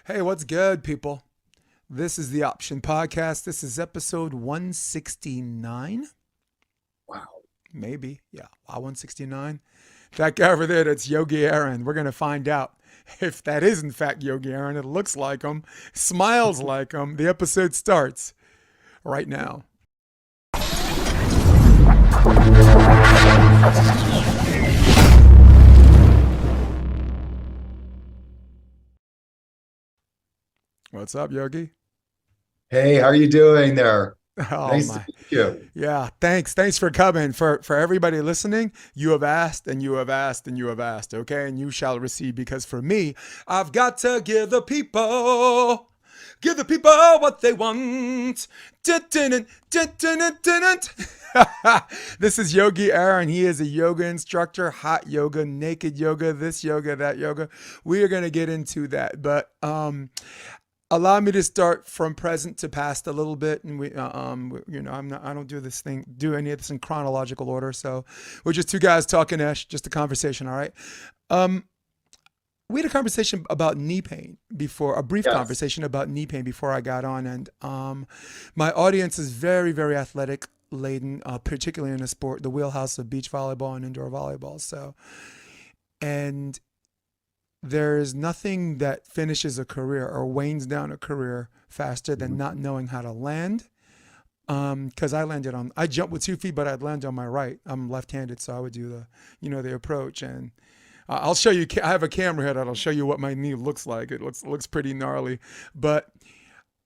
Hey, what's good, people? This is the Option Podcast. This is episode 169. Wow. Maybe. Yeah. Wow, 169. That guy over there, that's Yogi Aaron. We're going to find out if that is, in fact, Yogi Aaron. It looks like him, smiles like him. The episode starts right now. What's up, Yogi? Hey, how are you doing there? Oh, Nice to my. meet you. Yeah, thanks for coming. For everybody listening, you have asked and you have asked and you have asked, okay? And you shall receive, because for me, I've got to give the people what they want. Dun-dun-dun, dun-dun-dun-dun-dun. This is Yogi Aaron. He is a yoga instructor, hot yoga, naked yoga, this yoga, that yoga. We are going to get into that, but allow me to start from present to past a little bit, and I don't do any of this in chronological order, so we're just two guys talking ish, just a conversation. All right. um we had a conversation about knee pain before, a brief Yes. conversation about knee pain before I got on, and my audience is very, very athletic laden, particularly in the sport, the wheelhouse of beach volleyball and indoor volleyball. So, and there is nothing that finishes a career or wanes down a career faster than Mhm. not knowing how to land. Because I jump with 2 feet, but I'd land on my right. I'm left-handed, so I would do the approach. And I'll show you. I have a camera here that'll show you what my knee looks like. It looks pretty gnarly, but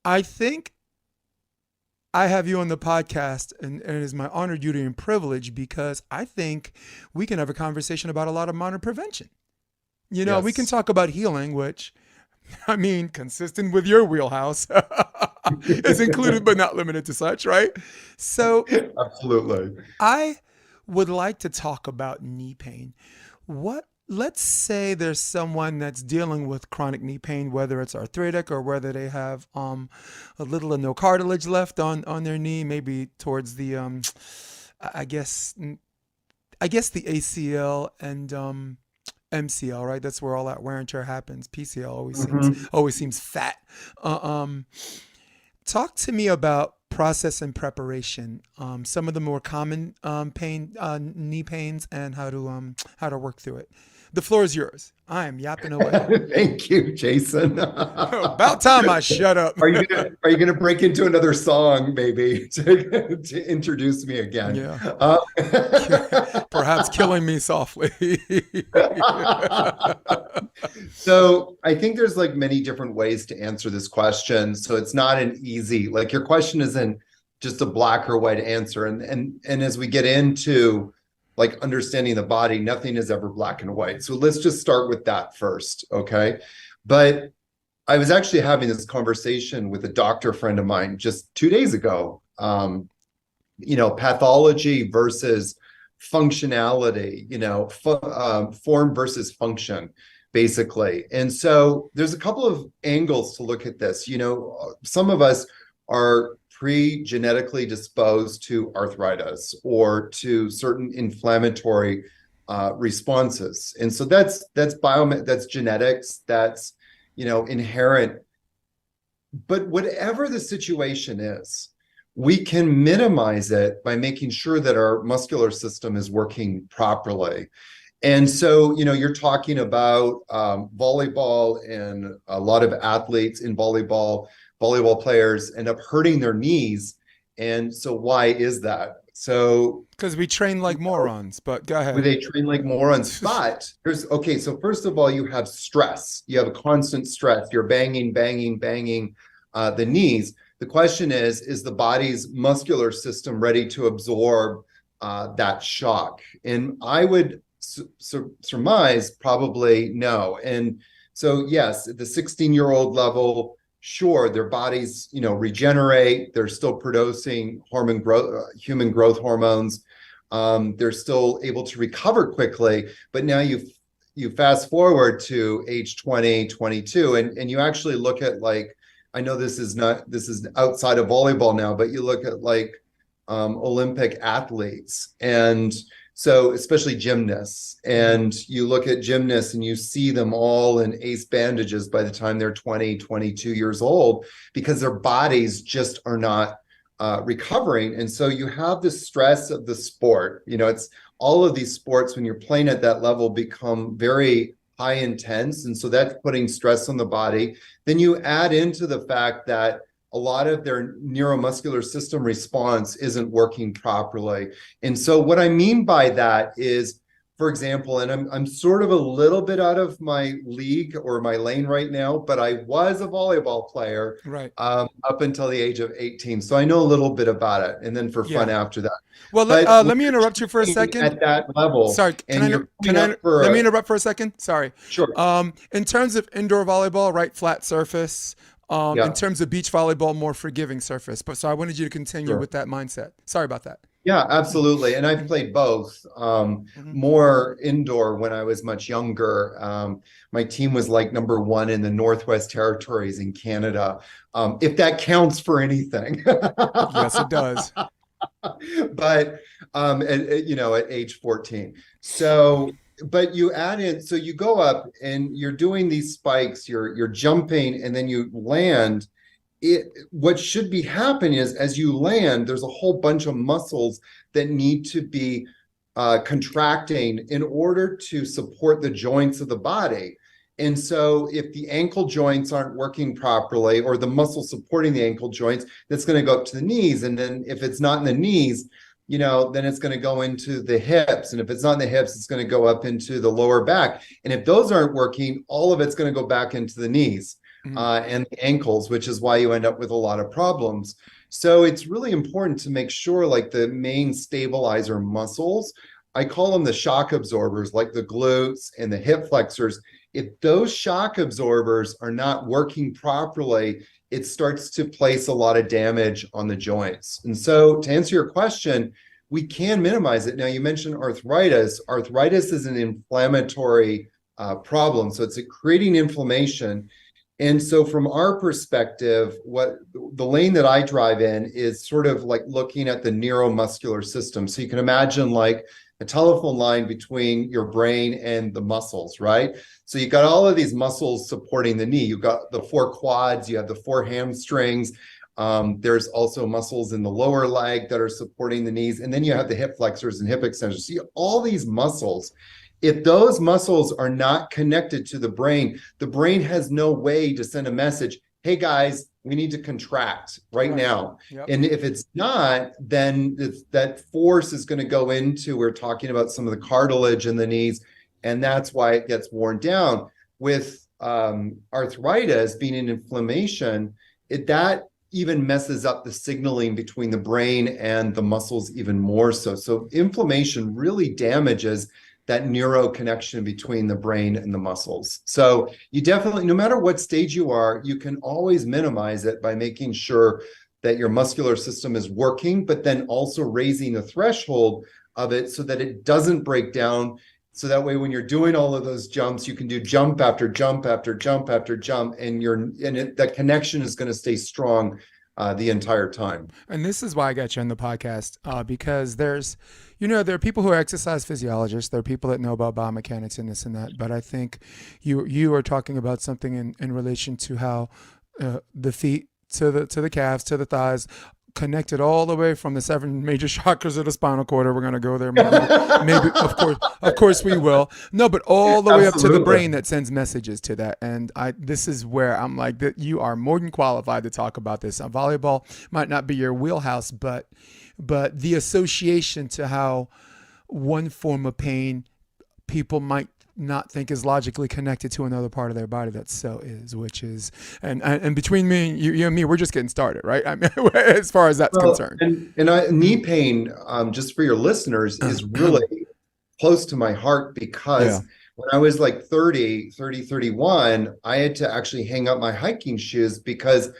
I think I have you on the podcast, and it is my honor, duty, and privilege, because I think we can have a conversation about a lot of modern prevention. We can Yes. talk about healing, which, I mean, consistent with your wheelhouse, is included but not limited to such, right? So Absolutely. I would like to talk about knee pain. Let's say there's someone that's dealing with chronic knee pain, whether it's arthritic or whether they have a little or no cartilage left on their knee, maybe towards the I guess the ACL and MCL, right? That's where all that wear and tear happens. PCL Mhm. always seems fat. Uh, um, Talk to me about process and preparation. Some of the more common knee pains, and how to work through it. The floor is yours. I am yapping away. Thank you, Jason. About time I shut up. Are you gonna break into another song maybe to introduce me again? Yeah, Uh, perhaps killing me softly. So I think there's like many different ways to answer this question. So it's not an easy, like your question isn't just a black or white answer. And as we get into like understanding the body, nothing is ever black and white. So let's just start with that first, okay? But I was actually having this conversation with a doctor friend of mine just 2 days ago. Pathology versus functionality, form versus function, basically. And so there's a couple of angles to look at this. Some of us are pre-genetically disposed to arthritis or to certain inflammatory responses. And so that's genetics, that's inherent. But whatever the situation is, we can minimize it by making sure that our muscular system is working properly. And so, you're talking about volleyball, and a lot of athletes in volleyball players end up hurting their knees. And so why is that? So Because we train like morons, but go where ahead. they train like morons. But okay, so first of all, you have stress. You have a constant stress. You're banging, banging, banging the knees. The question is the body's muscular system ready to absorb that shock? And I would surmise probably no. And so, yes, at the 16-year-old level, sure, their bodies, regenerate. They're still producing human growth hormones. They're still able to recover quickly. But now you fast forward to age 20, 22, and you actually look at, like, I know this is outside of volleyball now, but you look at like Olympic athletes. And So especially gymnasts, and you look at gymnasts and you see them all in ace bandages by the time they're 20, 22 years old, because their bodies just are not recovering. And so you have the stress of the sport. It's all of these sports when you're playing at that level become very high intense. And so that's putting stress on the body. Then you add into the fact that a lot of their neuromuscular system response isn't working properly. And so what I mean by that is, for example, and I'm sort of a little bit out of my league or my lane right now, but I was a volleyball player Right. Up until the age of 18. So I know a little bit about it, and then for fun after that. Well, But let me interrupt you for a second. At that level, Sorry, and let me interrupt for a second? Sorry. Sure. In terms of indoor volleyball, right, flat surface. Yeah. In terms of beach volleyball, more forgiving surface. But so I wanted you to continue with that mindset. Sorry about that. Yeah, absolutely. And I've played both, more indoor when I was much younger. My team was like number one in the Northwest Territories in Canada, if that counts for anything. Yes, it does. But at age 14. So, but you add in, so you go up and you're doing these spikes, you're jumping, and then you land. What should be happening is, as you land, there's a whole bunch of muscles that need to be contracting in order to support the joints of the body. And so if the ankle joints aren't working properly, or the muscle supporting the ankle joints, that's going to go up to the knees. And then if it's not in the knees, then it's going to go into the hips. And if it's not in the hips, it's going to go up into the lower back. And if those aren't working, all of it's going to go back into the knees and the ankles, which is why you end up with a lot of problems. So it's really important to make sure, like, the main stabilizer muscles, I call them the shock absorbers, like the glutes and the hip flexors. If those shock absorbers are not working properly, it starts to place a lot of damage on the joints. And so to answer your question, we can minimize it. Now, you mentioned arthritis. Arthritis is an inflammatory problem. So it's creating inflammation. And so from our perspective, what the lane that I drive in is sort of like looking at the neuromuscular system. So you can imagine like a telephone line between your brain and the muscles, right? So you got all of these muscles supporting the knee. You've got the 4 quads, you have the 4 hamstrings. There's also muscles in the lower leg that are supporting the knees. And then you have the hip flexors and hip extensions. So all these muscles, if those muscles are not connected to the brain has no way to send a message, hey guys, we need to contract right now. Yep. And if it's not, then that force is going to go into, we're talking about some of the cartilage in the knees, and that's why it gets worn down. With arthritis being an inflammation, that even messes up the signaling between the brain and the muscles even more so. So inflammation really damages that neuro connection between the brain and the muscles. So you definitely, no matter what stage you are, you can always minimize it by making sure that your muscular system is working, but then also raising the threshold of it so that it doesn't break down. So that way, when you're doing all of those jumps, you can do jump after jump after jump after jump, and that connection is going to stay strong the entire time. And this is why I got you on the podcast, because there are people who are exercise physiologists. There are people that know about biomechanics and this and that. But I think you are talking about something in relation to how the feet to the calves to the thighs, connected all the way from the 7 major chakras of the spinal cord. We're going to go there. Maybe of course we will. No, but all the way up to the brain that sends messages to that. And this is where I'm like, that you are more than qualified to talk about this. Volleyball might not be your wheelhouse, but the association to how one form of pain people might not think is logically connected to another part of their body that so is, which is, and between me and you and me, we're just getting started, right? I mean, as far as that's concerned. And knee pain, just for your listeners, is really close to my heart, because when I was like 31, I had to actually hang up my hiking shoes because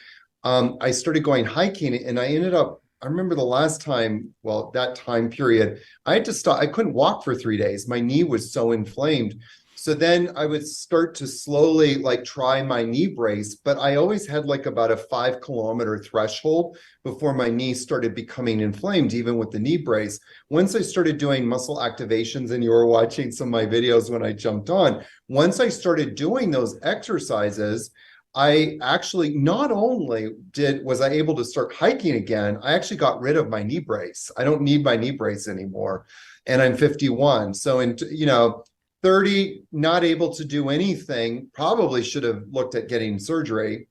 I started going hiking, and I ended up, I remember the last time, that time period, I had to stop. I couldn't walk for 3 days. My knee was so inflamed. So then I would start to slowly like try my knee brace, but I always had like about a 5 kilometer threshold before my knee started becoming inflamed, even with the knee brace. Once I started doing muscle activations, and you were watching some of my videos when I jumped on, once I started doing those exercises, I actually not only was I able to start hiking again, I actually got rid of my knee brace. I don't need my knee brace anymore. And I'm 51. So in 30, not able to do anything, probably should have looked at getting surgery.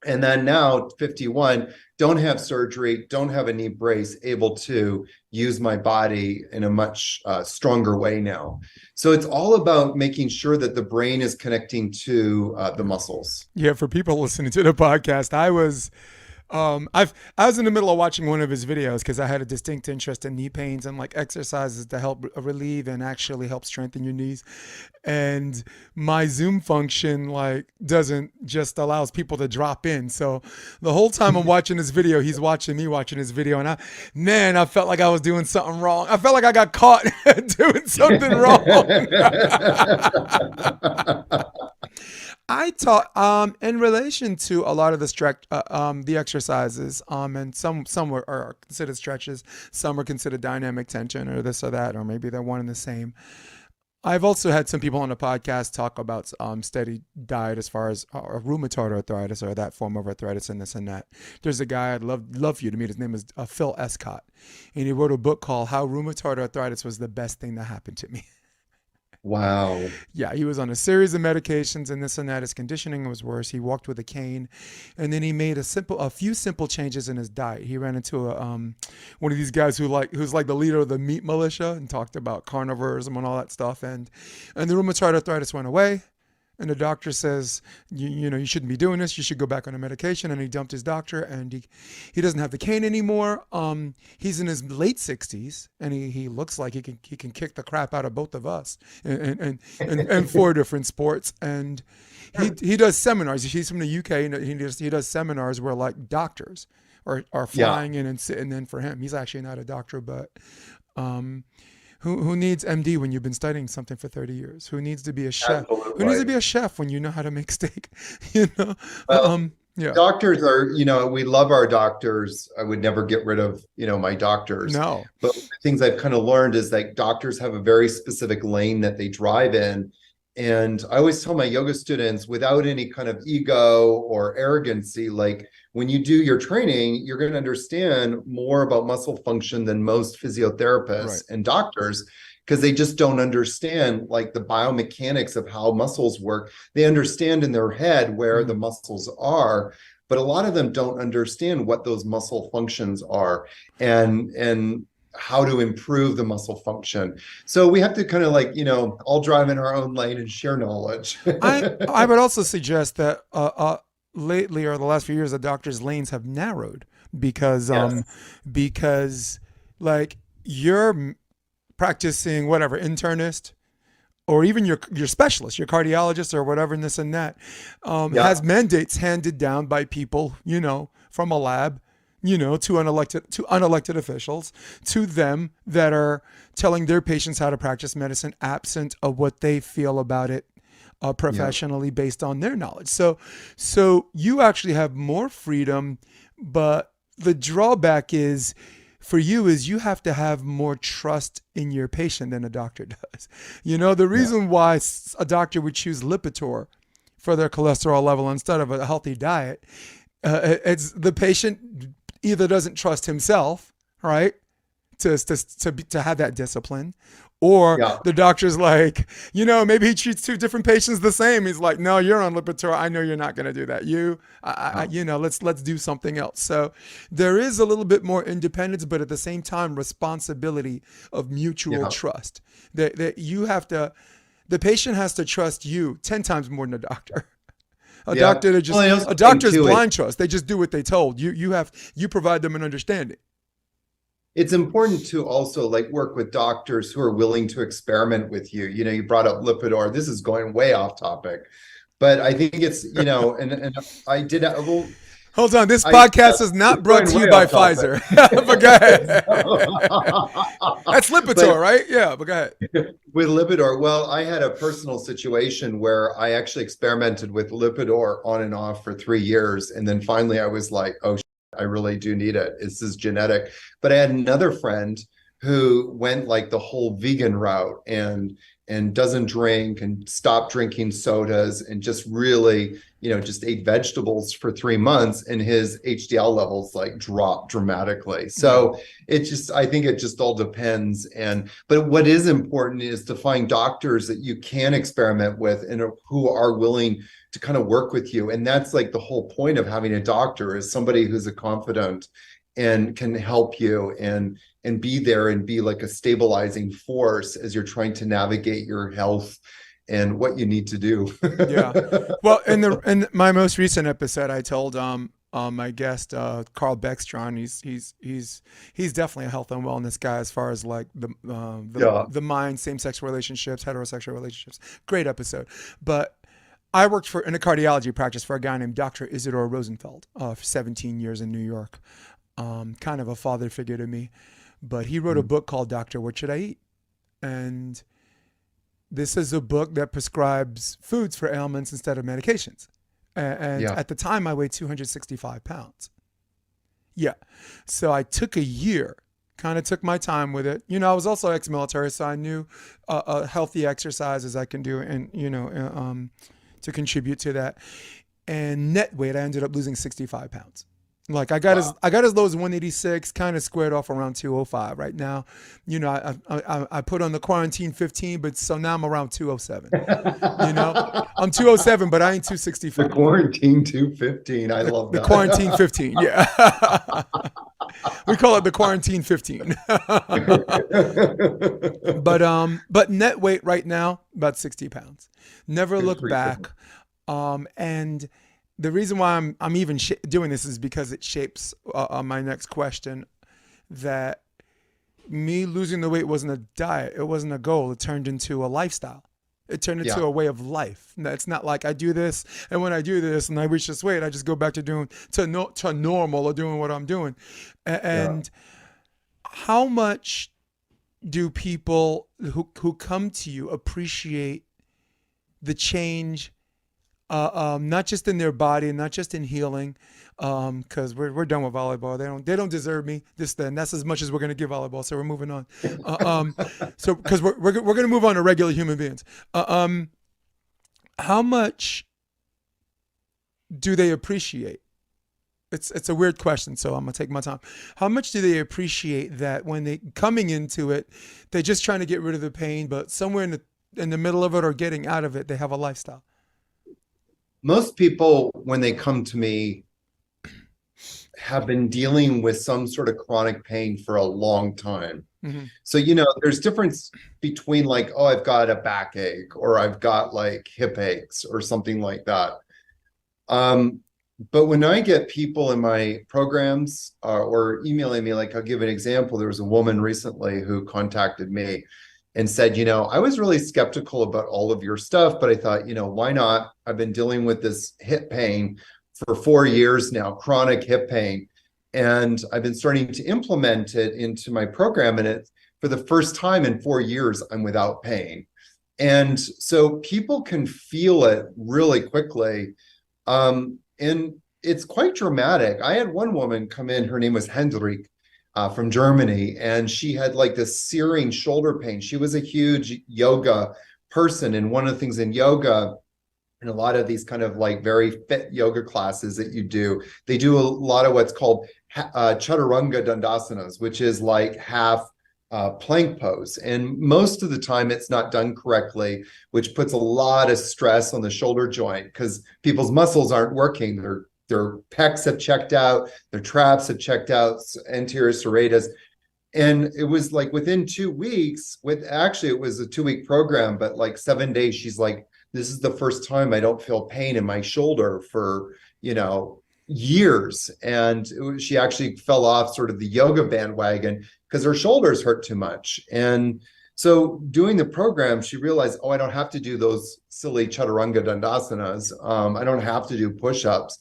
And then now 51, don't have surgery, don't have a knee brace, able to use my body in a much stronger way now. So it's all about making sure that the brain is connecting to the muscles. Yeah, for people listening to the podcast, I was in the middle of watching one of his videos because I had a distinct interest in knee pains and like exercises to help relieve and actually help strengthen your knees. And my Zoom function like doesn't just allows people to drop in. So the whole time I'm watching this video, he's watching me watching this video, and I felt like I was doing something wrong. I felt like I got caught doing something wrong. I taught in relation to a lot of the exercises and some are considered stretches, some are considered dynamic tension or this or that, or maybe they're one and the same. I've also had some people on the podcast talk about steady diet as far as rheumatoid arthritis or that form of arthritis and this and that. There's a guy I'd love for you to meet. His name is Phil Escott, and he wrote a book called How Rheumatoid Arthritis Was the Best Thing That Happened to Me. Wow. Yeah, he was on a series of medications and this and that. His conditioning was worse. He walked with a cane, and then he made a few simple changes in his diet. He ran into one of these guys who's like the leader of the meat militia and talked about carnivorism and all that stuff. And the rheumatoid arthritis went away. And the doctor says, you shouldn't be doing this. You should go back on a medication. And he dumped his doctor, and he doesn't have the cane anymore. He's in his late 60s, and he looks like he can kick the crap out of both of us and 4 different sports. And he does seminars. He's from the UK, and he does seminars where like doctors are flying in and sitting in for him. He's actually not a doctor, but who needs MD when you've been studying something for 30 years? Who needs to be a chef? Absolutely. Who needs to be a chef when you know how to make steak? Well, Yeah. doctors are, we love our doctors. I would never get rid of, my doctors. No. But the things I've kind of learned is like doctors have a very specific lane that they drive in. And I always tell my yoga students, without any kind of ego or arrogancy, like when you do your training, you're going to understand more about muscle function than most physiotherapists and doctors, because they just don't understand like the biomechanics of how muscles work. They understand in their head where the muscles are, but a lot of them don't understand what those muscle functions are and how to improve the muscle function. So we have to kind of like, all drive in our own lane and share knowledge. I would also suggest that lately or the last few years, the doctors' lanes have narrowed because like you're practicing whatever internist or even your specialist, your cardiologist or whatever, and this and that has mandates handed down by people, from a lab, to unelected officials, to them that are telling their patients how to practice medicine absent of what they feel about it professionally based on their knowledge. So you actually have more freedom, but the drawback is for you is you have to have more trust in your patient than a doctor does. The reason why a doctor would choose Lipitor for their cholesterol level instead of a healthy diet, it's the patient either doesn't trust himself, right, to have that discipline, or the doctor's like, maybe he treats 2 different patients the same. He's like, no, you're on Lipitor. I know you're not going to do that. Let's do something else. So there is a little bit more independence, but at the same time, responsibility of mutual trust. That you have to, the patient has to trust you 10 times more than a doctor. A doctor's blind trust. They just do what they told. You provide them an understanding. It's important to also like work with doctors who are willing to experiment with you. You brought up Lipitor. This is going way off topic, but I think it's, and I did, Hold on. This I podcast is not brought going to you way by off topic. Pfizer. But go ahead. That's Lipitor, But right? Yeah, but go ahead. with Lipitor, well, I had a personal situation where I actually experimented with Lipitor on and off for 3 years. And then finally I was like, oh, I really do need it. This is genetic. But I had another friend who went like the whole vegan route and doesn't drink and stopped drinking sodas and just really, just ate vegetables for 3 months, and his HDL levels like dropped dramatically. So I think it just all depends. But what is important is to find doctors that you can experiment with and who are willing to kind of work with you. And that's like the whole point of having a doctor, is somebody who's a confidant and can help you and be there and be like a stabilizing force as you're trying to navigate your health and what you need to do. Yeah. Well, in my most recent episode, I told my guest Carl Beckstrom, he's definitely a health and wellness guy as far as like the mind, same-sex relationships, heterosexual relationships. Great episode. But I worked in a cardiology practice for a guy named Dr. Isidore Rosenfeld for 17 years in New York. Kind of a father figure to me. But he wrote a book called Doctor, What Should I Eat? And this is a book that prescribes foods for ailments instead of medications. And at the time, I weighed 265 pounds. Yeah. So I took a year, kind of took my time with it. I was also ex-military, so I knew healthy exercises I can do and, to contribute to that. And net weight, I ended up losing 65 pounds. Like I got as low as 186, kind of squared off around 205 right now. I put on the quarantine 15, but so now I'm around 207. I'm 207, but I ain't 265. The quarantine 215. I love that. The quarantine 15. Yeah. We call it the quarantine 15. But net weight right now, about 60 pounds. Never look back. And the reason why I'm even doing this is because it shapes my next question, that me losing the weight wasn't a diet. It wasn't a goal. It turned into a lifestyle. It turned into a way of life. It's not like I do this, and when I do this and I reach this weight, I just go back to doing to normal or doing what I'm doing. And how much do people who come to you appreciate the change? Not just in their body, not just in healing, because we're done with volleyball. They don't deserve me. That's as much as we're gonna give volleyball. So we're moving on. So because we're gonna move on to regular human beings. How much do they appreciate? It's a weird question, so I'm gonna take my time. How much do they appreciate that when they coming into it, they're just trying to get rid of the pain, but somewhere in the middle of it or getting out of it, they have a lifestyle? Most people, when they come to me, have been dealing with some sort of chronic pain for a long time. Mm-hmm. So, there's difference between like, oh, I've got a backache or I've got like hip aches or something like that. But when I get people in my programs or emailing me, like I'll give an example. There was a woman recently who contacted me and said, I was really skeptical about all of your stuff, but I thought, why not? I've been dealing with this hip pain for 4 years now, chronic hip pain. And I've been starting to implement it into my program. And for the first time in 4 years, I'm without pain. And so people can feel it really quickly. And it's quite dramatic. I had one woman come in, her name was Hendrik. From Germany, and she had like this searing shoulder pain. She was a huge yoga person, and one of the things in yoga and a lot of these kind of like very fit yoga classes that you do, they do a lot of what's called chaturanga dandasanas, which is like half plank pose. And most of the time it's not done correctly, which puts a lot of stress on the shoulder joint because people's muscles aren't working. Their pecs have checked out, their traps have checked out, anterior serratus. And it was like within 2 weeks, it was a 2-week program, but like 7 days, she's like, this is the first time I don't feel pain in my shoulder for, years. And she actually fell off sort of the yoga bandwagon because her shoulders hurt too much. And so doing the program, she realized, I don't have to do those silly chaturanga dandasanas. I don't have to do push-ups.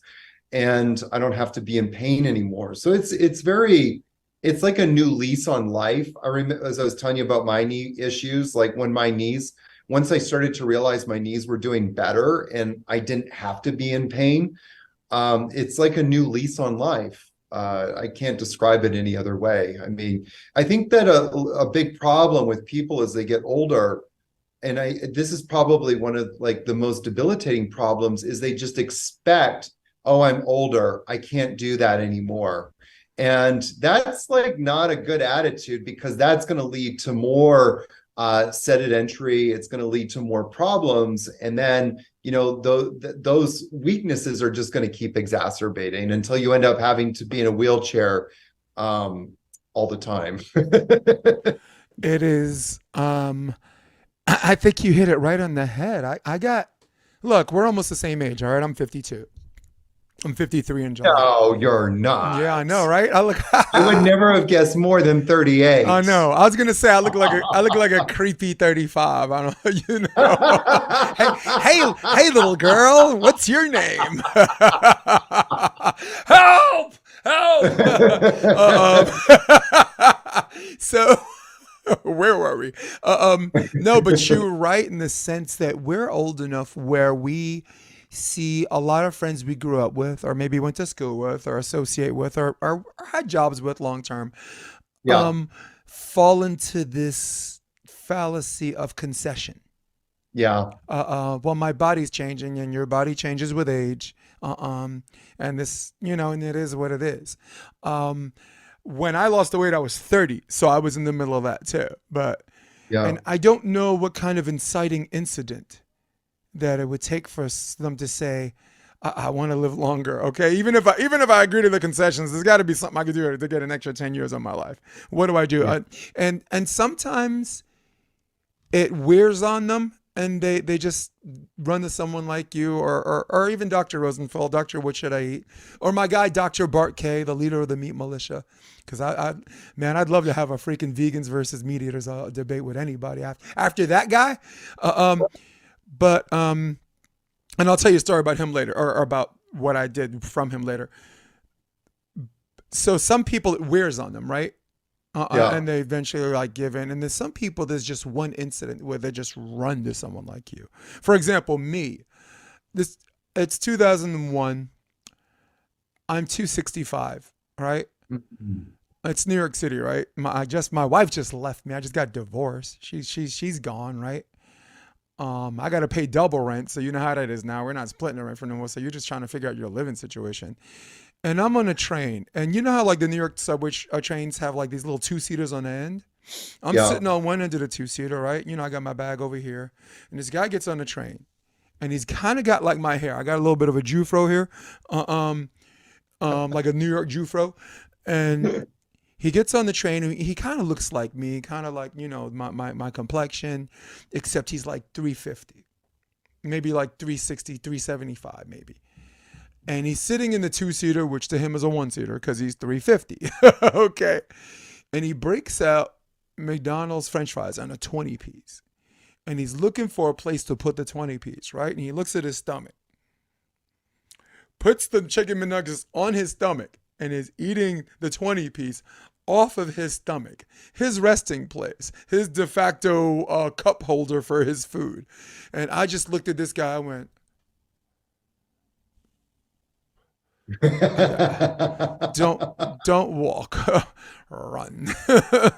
and I don't have to be in pain anymore. So it's like a new lease on life. I remember, as I was telling you about my knee issues, like when my knees, once I started to realize my knees were doing better and I didn't have to be in pain, it's like a new lease on life. I can't describe it any other way. I mean, I think that a big problem with people as they get older, and this is probably one of like the most debilitating problems, is they just expect, oh, I'm older, I can't do that anymore. And that's like not a good attitude, because that's going to lead to more sedentary. It's going to lead to more problems, and then those weaknesses are just going to keep exacerbating until you end up having to be in a wheelchair all the time. It is. I think you hit it right on the head. Look, we're almost the same age. All right, I'm 52. I'm 53 in July. No, you're Yeah, I not. know, right? I would never have guessed more than 38. I know. I was gonna say I look like a creepy 35. I don't know, hey, little girl, what's your name? Help! Help! So where were we? No, but you're right in the sense that we're old enough where we see a lot of friends we grew up with, or maybe went to school with, or associate with, or had jobs with long term, Yeah. fall into this fallacy of concession. Yeah. Well, my body's changing, and your body changes with age. And this, and it is what it is. When I lost the weight, I was 30, so I was in the middle of that too. Yeah. And I don't know what kind of inciting incident that it would take for them to say, I want to live longer. Okay, even if I agree to the concessions, there's got to be something I could do to get an extra 10 years on my life. What do I do? Yeah. And sometimes it wears on them, and they just run to someone like you, or even Dr. Rosenfeld, Dr. What Should I Eat? Or my guy, Dr. Bart K., the leader of the Meat Militia. Because I'd love to have a freaking vegans versus meat eaters debate with anybody after that guy. And I'll tell you a story about him later, or about what I did from him later. So some people, it wears on them, right? Yeah. And they eventually like give in. And there's some people, there's just one incident where they just run to someone like you. For example, me. It's 2001. I'm 265, right? Mhm. It's New York City, right? My wife just left me. I just got divorced. She's gone, right? I got to pay double rent, so you know how that is now. We're not splitting the rent for no more, so you're just trying to figure out your living situation. And I'm on a train, and you know how like the New York subway trains have like these little two-seaters on the end? I'm Yeah. sitting on one end of the two-seater, right? I got my bag over here, and this guy gets on the train, and he's kind of got like my hair. I got a little bit of a Jufro here, like a New York Jufro, and he gets on the train, and he kind of looks like me, kind of like, my complexion, except he's like 350, maybe like 360, 375 maybe. And he's sitting in the two-seater, which to him is a one-seater because he's 350. Okay. And he breaks out McDonald's French fries on a 20-piece. And he's looking for a place to put the 20-piece, right? And he looks at his stomach, puts the chicken McNuggets on his stomach, and is eating the 20-piece off of his stomach, his resting place, his de facto cup holder for his food. And I just looked at this guy. I went, yeah, don't walk, run.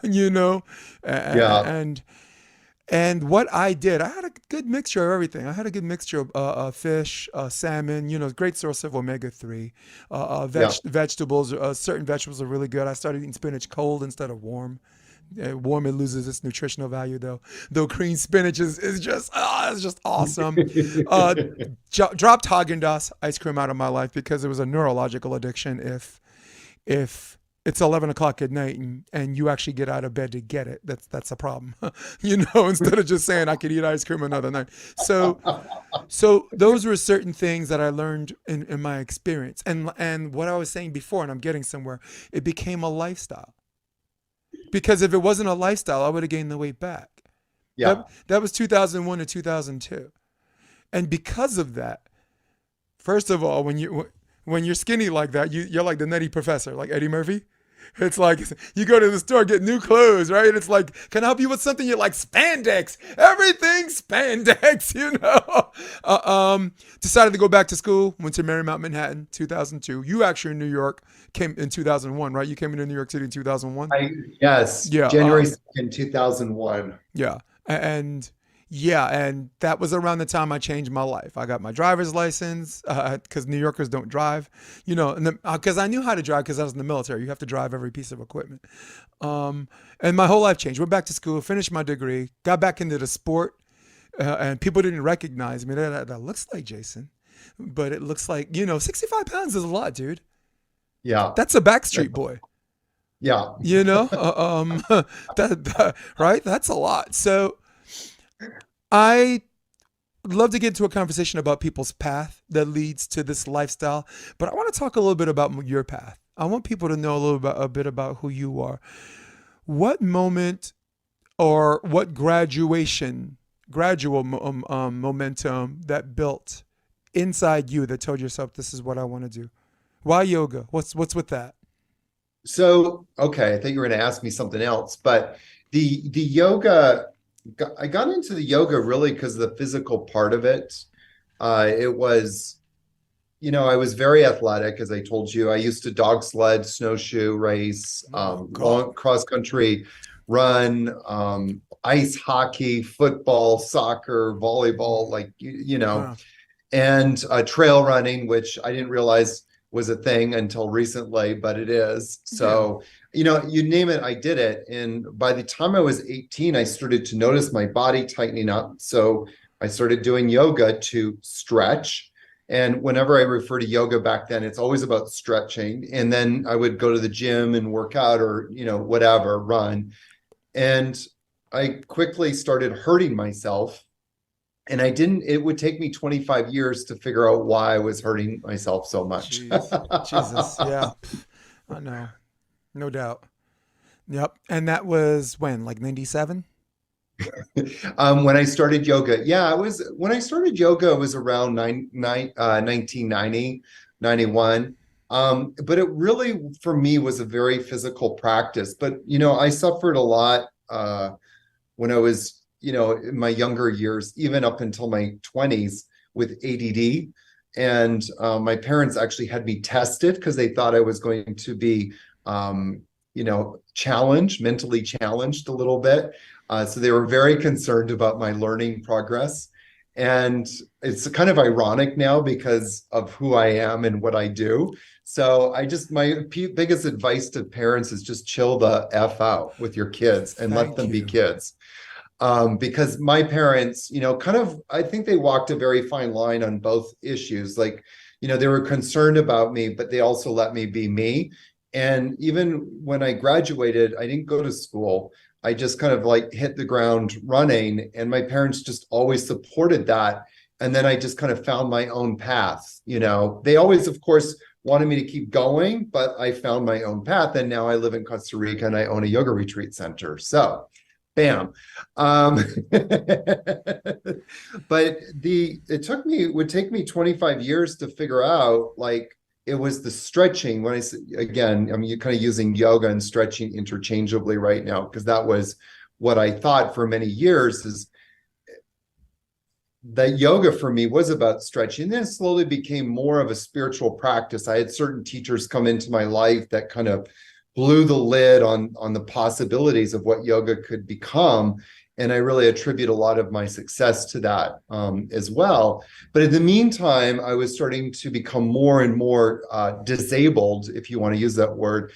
you know Yeah. and and what I did, I had a good mixture of everything. I had a good mixture of fish, salmon, great source of omega-3, Yeah. vegetables. Certain vegetables are really good. I started eating spinach cold instead of warm. Warm, it loses its nutritional value, though green spinach is just it's just awesome. uh, Dropped Haagen-Dazs ice cream out of my life because it was a neurological addiction. If it's 11 o'clock at night, and you actually get out of bed to get it, that's a problem. Instead of just saying I could eat ice cream another night. So those were certain things that I learned in my experience, and what I was saying before, and I'm getting somewhere, it became a lifestyle. Because if it wasn't a lifestyle, I would have gained the weight back. Yeah. That was 2001 to 2002. And because of that, first of all, when you're skinny like that, you're like the nutty professor, like Eddie Murphy. It's like you go to the store, get new clothes, right? It's like, can I help you with something? You're like, spandex, everything spandex, you know? Decided to go back to school, went to Marymount Manhattan, 2002. You actually in New York, came in 2001, right? You came into New York City in 2001? Yes, Yeah. January 2nd, 2001. Yeah. And yeah, and that was around the time I changed my life. I got my driver's license because New Yorkers don't drive, you know, and because I knew how to drive because I was in the military. You have to drive every piece of equipment. And my whole life changed. Went back to school, finished my degree, got back into the sport, and people didn't recognize me. That looks like Jason, but it looks like, you know, 65 pounds is a lot, dude. Yeah. That's a Backstreet Boy. Yeah. You know, right? That's a lot. So I love to get into a conversation about people's path that leads to this lifestyle, but I want to talk a little bit about your path. I want people to know a bit about who you are. What moment or what gradual momentum that built inside you that told yourself this is what I want to do? Why yoga? What's with that? So, okay, I thought you were going to ask me something else, but the yoga, I got into the yoga really because of the physical part of it. It was, you know, I was very athletic, as I told you. I used to dog sled, snowshoe race, Oh God. long cross country run, ice hockey, football, soccer, volleyball, like, you know, Wow. and trail running, which I didn't realize was a thing until recently, but it is. Yeah. So, you know, you name it, I did it. And by the time I was 18, I started to notice my body tightening up. So I started doing yoga to stretch. And whenever I refer to yoga back then, it's always about stretching. And then I would go to the gym and work out or, you know, whatever, run. And I quickly started hurting myself. And I didn't, it would take me 25 years to figure out why I was hurting myself so much. Jeez. Jesus. Yeah. I know. No doubt. Yep. And that was when, like 97? When I started yoga, yeah, it was when I started yoga, it was around 1990, 91. But it really, for me, was a very physical practice. But, you know, I suffered a lot when I was, you know, in my younger years, even up until my 20s with ADD. And my parents actually had me tested because they thought I was going to be, you know, challenged, mentally challenged a little bit. So they were very concerned about my learning progress. And it's kind of ironic now because of who I am and what I do. So my biggest advice to parents is just chill the F out with your kids and let Thank them be you. kids. Because my parents, you know, kind of, I think they walked a very fine line on both issues. Like, you know, they were concerned about me, but they also let me be me. And even when I graduated, I didn't go to school. I just kind of like hit the ground running, and my parents just always supported that. And then I just kind of found my own path. You know, they always, of course, wanted me to keep going, but I found my own path. And now I live in Costa Rica and I own a yoga retreat center. So, bam. Um, but it would take me 25 years to figure out, like, it was the stretching. When I say, again, I mean, you're kind of using yoga and stretching interchangeably right now, because that was what I thought for many years, is that yoga for me was about stretching. Then it slowly became more of a spiritual practice. I had certain teachers come into my life that kind of blew the lid on the possibilities of what yoga could become. And I really attribute a lot of my success to that as well. But in the meantime, I was starting to become more and more disabled, if you want to use that word,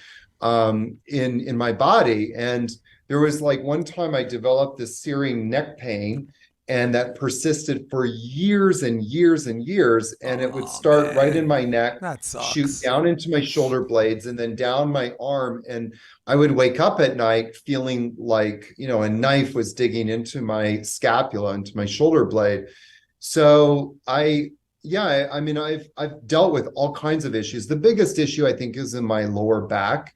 in my body. And there was like one time I developed this searing neck pain, and that persisted for years and years and years. And it would Oh start right in man, my neck, that shoot sucks. down into my shoulder blades, and then down my arm. And I would wake up at night feeling like, you know, a knife was digging into my scapula, into my shoulder blade. So yeah, I mean, I've dealt with all kinds of issues. The biggest issue I think is in my lower back.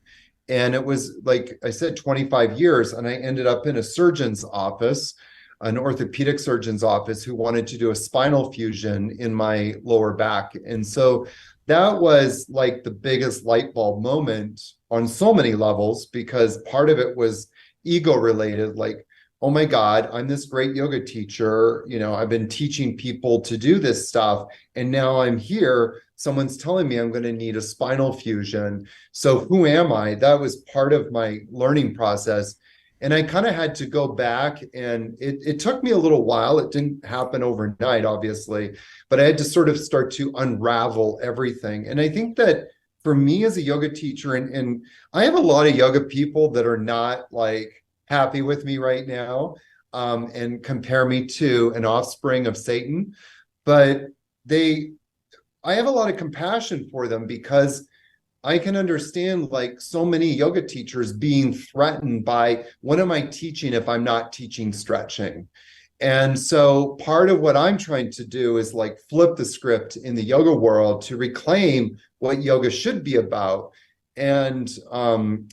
And it was, like I said, 25 years. And I ended up in a surgeon's office, an orthopedic surgeon's office, who wanted to do a spinal fusion in my lower back. And so that was like the biggest light bulb moment on so many levels, because part of it was ego related, like, oh my God, I'm this great yoga teacher. I've been teaching people to do this stuff. And now I'm here. Someone's telling me I'm going to need a spinal fusion. So who am I? That was part of my learning process. And I kind of had to go back, and it took me a little while. It didn't happen overnight, obviously, but I had to sort of start to unravel everything. And I think that for me as a yoga teacher, and I have a lot of yoga people that are not like happy with me right now, and compare me to an offspring of Satan, but I have a lot of compassion for them, because I can understand like so many yoga teachers being threatened by, what am I teaching if I'm not teaching stretching? And so part of what I'm trying to do is like flip the script in the yoga world to reclaim what yoga should be about, and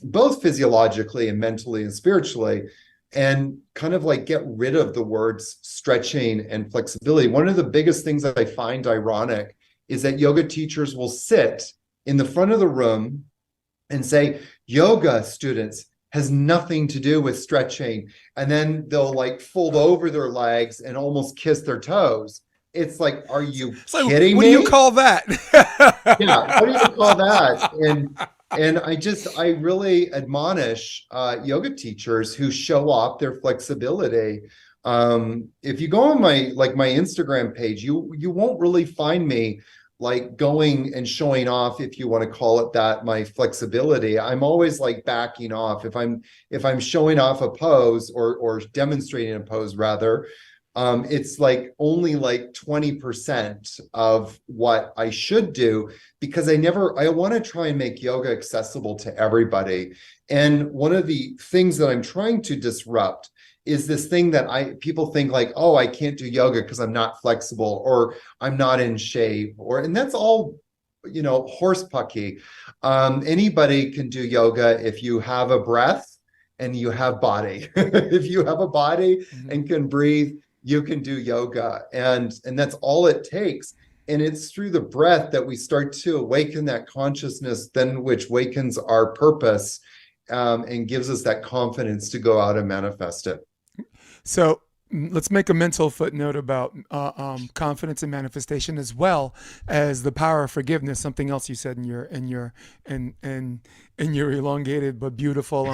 both physiologically and mentally and spiritually, and kind of like get rid of the words stretching and flexibility. One of the biggest things that I find ironic is that yoga teachers will sit in the front of the room and say, yoga students has nothing to do with stretching. And then they'll like fold over their legs and almost kiss their toes. It's like, are you So kidding what do you me? call that? Yeah, what do you call that? And I really admonish yoga teachers who show off their flexibility. If you go on my Instagram page, you won't really find me like going and showing off, if you want to call it that, my flexibility. I'm always like backing off. If I'm showing off a pose, or demonstrating a pose rather, it's like only like 20% of what I should do, because I want to try and make yoga accessible to everybody. And one of the things that I'm trying to disrupt is this thing that people think like, oh, I can't do yoga because I'm not flexible, or I'm not in shape, and that's all, horse pucky. Anybody can do yoga if you have a breath and you have body. If you have a body and can breathe, you can do yoga, and that's all it takes. And it's through the breath that we start to awaken that consciousness, then which wakens our purpose, and gives us that confidence to go out and manifest it. So let's make a mental footnote about confidence and manifestation, as well as the power of forgiveness. Something else you said in your elongated but beautiful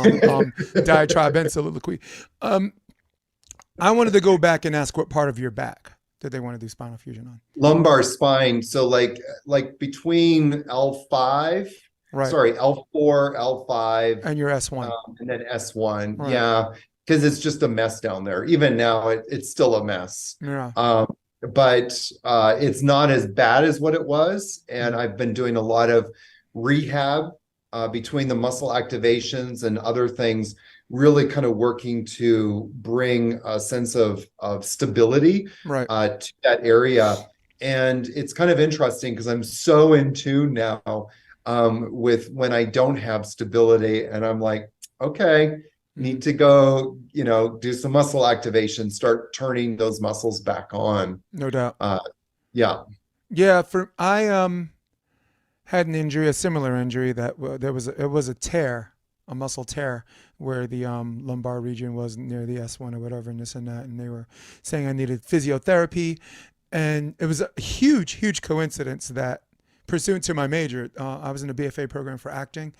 diatribe and soliloquy. I wanted to go back and ask, what part of your back did they want to do spinal fusion on? Lumbar spine. So like between L5, Right. sorry, L4, L5, And your S1. and then S1. Right. Yeah, because it's just a mess down there. Even now, it's still a mess. Yeah. But it's not as bad as what it was. And I've been doing a lot of rehab between the muscle activations and other things, really kind of working to bring a sense of stability Right. To that area. And it's kind of interesting because I'm so in tune now with when I don't have stability, and I'm like, okay, need to go, do some muscle activation, start turning those muscles back on. No doubt. Yeah. Yeah. I had an injury, a similar injury, that it was a tear, a muscle tear, where the lumbar region was near the S1 or whatever, and this and that, and they were saying I needed physiotherapy, and it was a huge, huge coincidence that, pursuant to my major, I was in a BFA program for acting.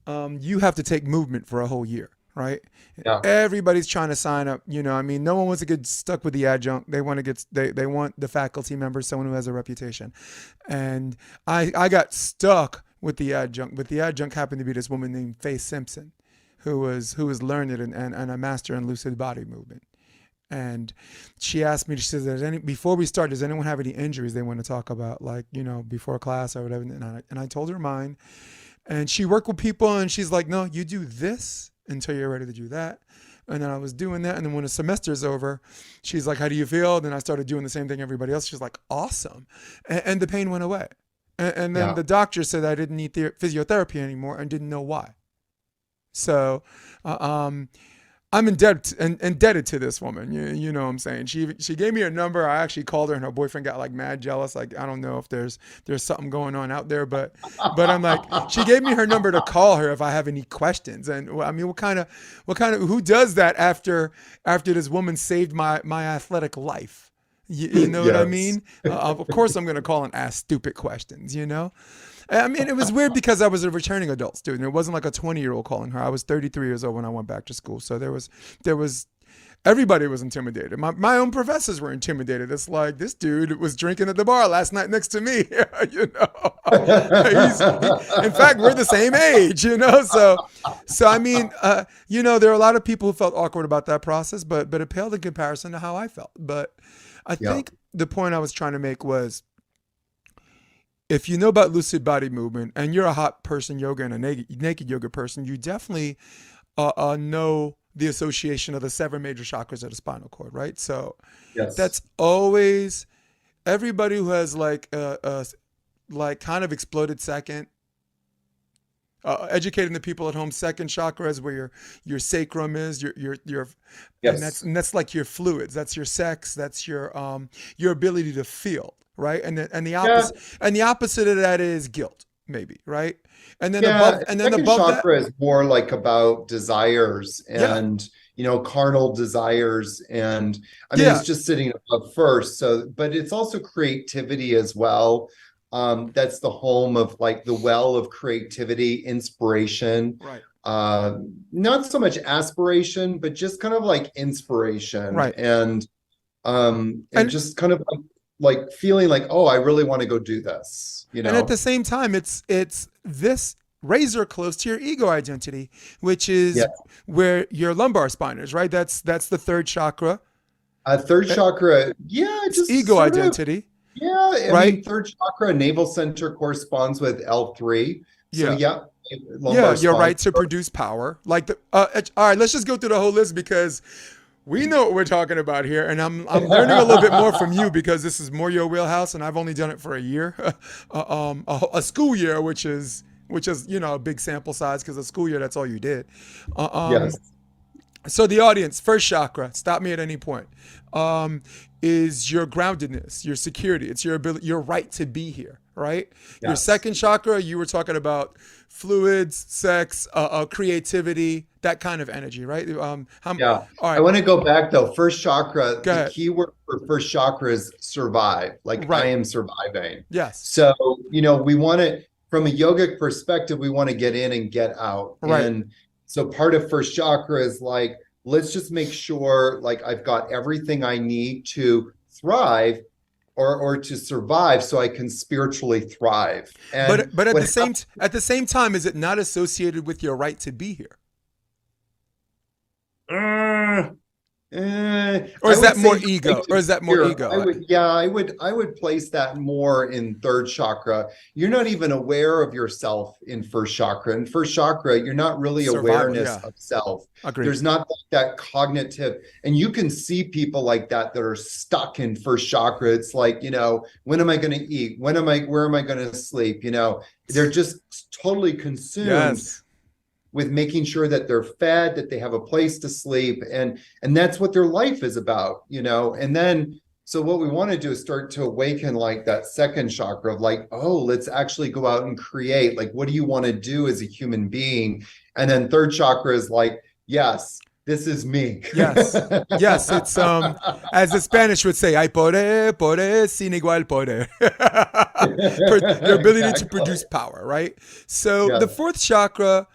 You have to take movement for a whole year, right? Yeah. Everybody's trying to sign up. I mean, no one wants to get stuck with the adjunct. They want to they want the faculty member, someone who has a reputation. And I got stuck with the adjunct, but the adjunct happened to be this woman named Faye Simpson, who was learned and a master in lucid body movement. And she asked me, she says, before we start, does anyone have any injuries they want to talk about, like, before class or whatever? And I told her mine. And she worked with people, and she's like, no, you do this until you're ready to do that. And then I was doing that. And then when the semester's over, she's like, how do you feel? Then I started doing the same thing everybody else. She's like, awesome. And the pain went away. And then the doctor said I didn't need physiotherapy anymore and didn't know why. So I'm indebted to this woman. You know what I'm saying? She gave me her number. I actually called her, and her boyfriend got like mad jealous. Like, I don't know if there's something going on out there, but I'm like, she gave me her number to call her if I have any questions. And I mean, what kind of who does that after this woman saved my athletic life? You know what I Yes. mean? Of course, I'm gonna call and ask stupid questions. You know. I mean, it was weird because I was a returning adult student. It wasn't like a 20-year-old calling her. I was 33 years old when I went back to school. So there was everybody was intimidated. My own professors were intimidated. It's like, this dude was drinking at the bar last night next to me. You know, in fact, we're the same age. You know, so I mean, you know, there are a lot of people who felt awkward about that process, but it paled in comparison to how I felt. But I Yeah. think the point I was trying to make was, if you know about lucid body movement and you're a hot person yoga and a naked yoga person, you definitely know the association of the 7 major chakras of the spinal cord, right? So Yes. that's always, everybody who has like like kind of exploded second, educating the people at home, second chakra is where your sacrum is, your Yes. and that's like your fluids, that's your sex, that's your ability to feel, right? And the Yeah. opposite of that is guilt, maybe, right? Yeah. And then Second above that, chakra is more like about desires yeah, and, carnal desires. And I mean, yeah, it's just sitting above first. So, but it's also creativity as well. That's the home of like the well of creativity, inspiration. right, Not so much aspiration, but just kind of like inspiration right. and And just kind of like feeling like, oh, I really want to go do this, at the same time, it's this razor close to your ego identity, which Yeah. is where your lumbar spine is, right? That's the third chakra. Third Eh, chakra, yeah, It's just ego sort of, identity, yeah. I right? mean, third chakra, navel center corresponds with L3. So Yeah. yeah, Yeah, lumbar your spine. right to produce power. Like all right, let's just go through the whole list because we know what we're talking about here, and I'm learning a little bit more from you because this is more your wheelhouse, and I've only done it for a year, a school year, which is a big sample size because a school year that's all you did. Uh, um, Yes, so the audience, first chakra, stop me at any point, um, is your groundedness, your security. It's your ability, your right to be here, right? Your yes. second chakra, you were talking about fluids, sex, creativity, that kind of energy, right? Yeah. All I right, want to go back though. First chakra, go the ahead. key word for first chakra is survive. Like I Right. am surviving. Yes. So, we want to, from a yogic perspective, we want to get in and get out. Right. And so part of first chakra is like, let's just make sure like I've got everything I need to thrive or to survive so I can spiritually thrive. But And at what the same time, is it not associated with your right to be here? happened? Or I is would that more say right ego? Or to is that more fear. ego? I would place that more in third chakra. You're not even aware of yourself in first chakra. In first chakra, you're not really Survival, awareness yeah. of self. Agreed. There's not that cognitive, and you can see people like that are stuck in first chakra. It's like, when am I going to eat? Where am I going to sleep? They're just totally consumed Yes. with making sure that they're fed, that they have a place to sleep, and that's what their life is about. And then so what we want to do is start to awaken like that second chakra of like, oh, let's actually go out and create. Like, what do you want to do as a human being? And then third chakra is like, yes, this is me. Yes. Yes. It's as the Spanish would say, "Ay poder, sin igual poder." Your ability to Exactly. produce power, right? So the Yes. fourth chakra,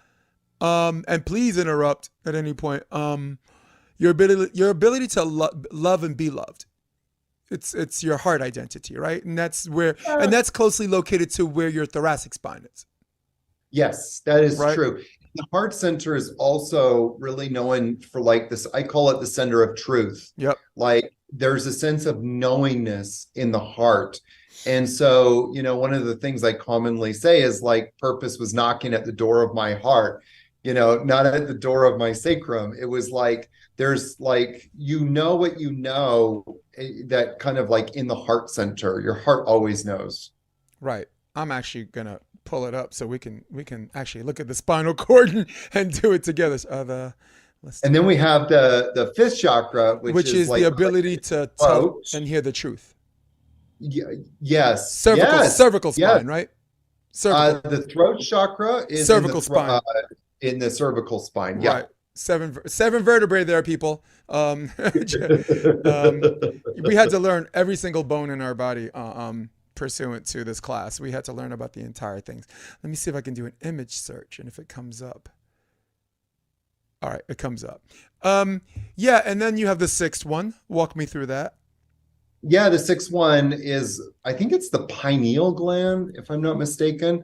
and please interrupt at any point. Your ability to love and be loved. It's your heart identity, right? And that's closely located to where your thoracic spine is, Yes, that is right? true. The heart center is also really known for like this, I call it the center of truth. Yep. Like there's a sense of knowingness in the heart. And so, one of the things I commonly say is like purpose was knocking at the door of my heart, not at the door of my sacrum. It was like there's like, what that kind of like in the heart center. Your heart always knows. Right. I'm actually gonna pull it up so we can actually look at the spinal cord and do it together. So, And then we have the fifth chakra, which is the like ability to tell throat. and hear the truth. Yes, Cervical yes. spine, right? Cervical The throat chakra is cervical spine. In the cervical spine. Yeah. Right. Seven vertebrae there, people. We had to learn every single bone in our body pursuant to this class. We had to learn about the entire things. Let me see if I can do an image search and if it comes up. All right, it comes up. Yeah, and then you have the sixth one. Walk me through that. Yeah, the sixth one is, I think it's the pineal gland, if I'm not mistaken.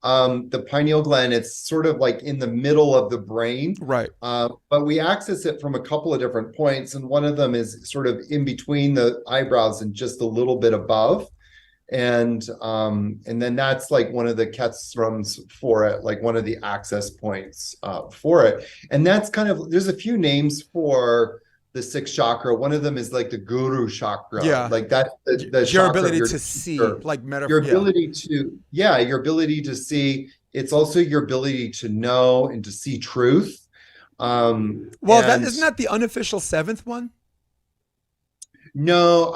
The pineal gland, it's sort of like in the middle of the brain. Right. But we access it from a couple of different points. And one of them is sort of in between the eyebrows and just a little bit above. And then that's like one of the kestrums for it, like one of the access points for it. And that's kind of, there's a few names for the sixth chakra. One of them is like the guru chakra. Yeah. Like that's the your chakra ability your to see, like metaphor. your ability to, your ability to see. It's also your ability to know and to see truth. Well, isn't that the unofficial seventh one? No,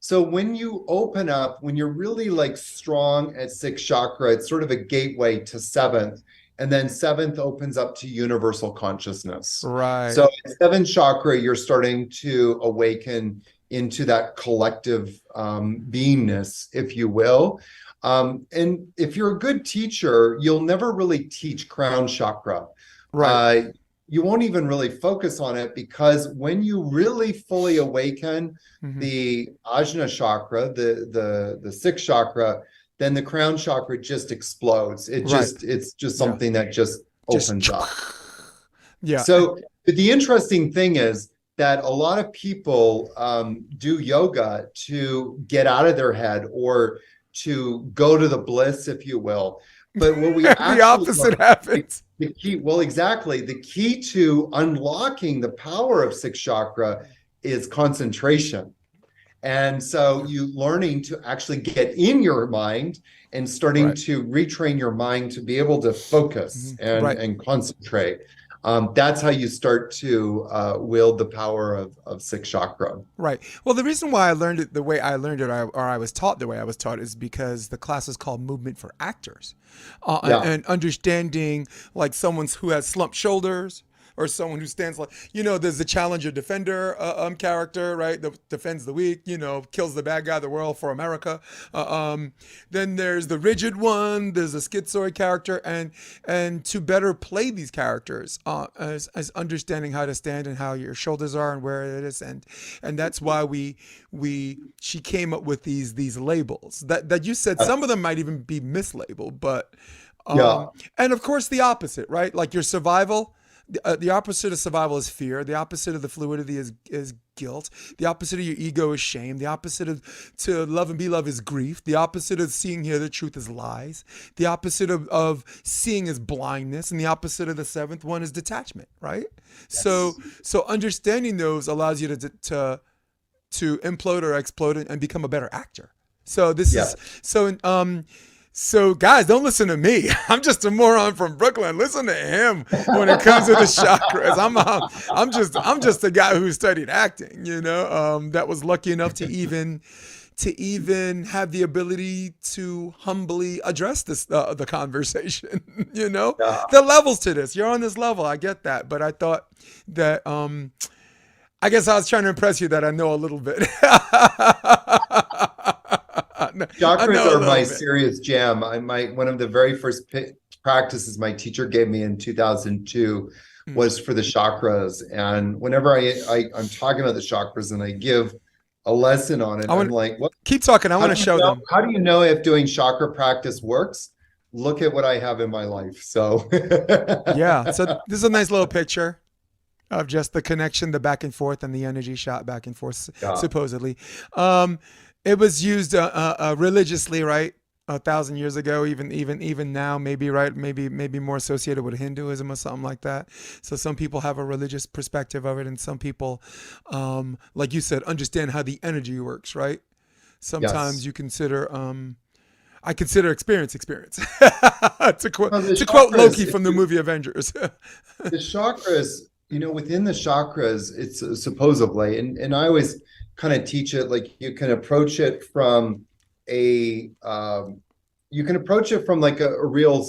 So when you open up, when you're really like strong at sixth chakra, it's sort of a gateway to seventh. And then seventh opens up to universal consciousness. Right. So at seventh chakra, you're starting to awaken into that collective beingness, if you will. And if you're a good teacher, you'll never really teach crown chakra. Right. You won't even really focus on it, because when you really fully awaken the ajna chakra, the sixth chakra, then the crown chakra just explodes. It's just something that just opens up. Yeah. So the interesting thing is that a lot of people do yoga to get out of their head or to go to the bliss, if you will. But what we the opposite happens. The key, well, exactly. The key to unlocking the power of sixth chakra is concentration. And so you learning to actually get in your mind and starting to retrain your mind to be able to focus and concentrate. That's how you start to wield the power of sixth chakra. Right. Well, the reason why I learned it the way I learned it, or I was taught the way I was taught, is because the class is called Movement for Actors. And understanding like someone who has slumped shoulders, or someone who stands like, there's the challenger defender character, right? That defends the weak, kills the bad guy of the world for America. Then there's the rigid one, there's a schizoid character, and to better play these characters as understanding how to stand and how your shoulders are and where it is. And that's why she came up with these labels that you said some of them might even be mislabeled, but and of course the opposite, right? Like your survival. The opposite of survival is fear. The opposite of the fluidity is guilt. The opposite of your ego is shame. The opposite of to love and be loved is grief. The opposite of seeing here the truth is lies. The opposite of seeing is blindness. And the opposite of the seventh one is detachment, right? Yes. So understanding those allows you to implode or explode and become a better actor. So this is so guys, don't listen to me. I'm just a moron from Brooklyn. Listen to him when it comes to the chakras. I'm just a guy who studied acting, that was lucky enough to even have the ability to humbly address this the conversation. There are levels to this. You're on this level. I get that, but I thought that I guess I was trying to impress you that I know a little bit. Chakras are my serious jam. One of the very first practices my teacher gave me in 2002 was for the chakras. And whenever I'm talking about the chakras and I give a lesson on it, I'm like, what? Keep talking. I want to show them. How do you know if doing chakra practice works? Look at what I have in my life. So yeah. So this is a nice little picture of just the connection, the back and forth, and the energy shot back and forth, supposedly. It was used religiously, right? 1,000 years ago, even now, maybe, right? Maybe more associated with Hinduism or something like that. So some people have a religious perspective of it, and some people, like you said, understand how the energy works, right? Sometimes you consider. I consider experience. Well, the To quote chakras, Loki from the movie Avengers. the chakras, within the chakras, it's supposedly, and I always kind of teach it like you can approach it from a you can approach it from like a real,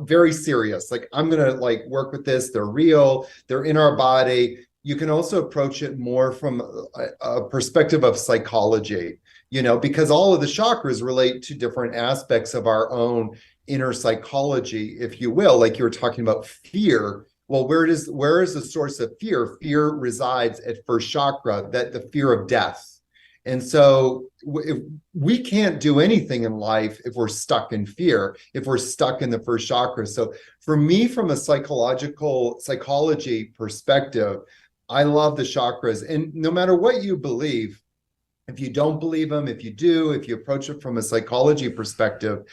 very serious, like I'm gonna like work with this, they're real, they're in our body. You can also approach it more from a perspective of psychology, because all of the chakras relate to different aspects of our own inner psychology, if you will. Like you were talking about fear. Well, where is the source of fear? Fear resides at first chakra, that the fear of death. And so if we can't do anything in life if we're stuck in fear, if we're stuck in the first chakra. So for me, from a psychology perspective, I love the chakras. And no matter what you believe, if you don't believe them, if you do, if you approach it from a psychology perspective,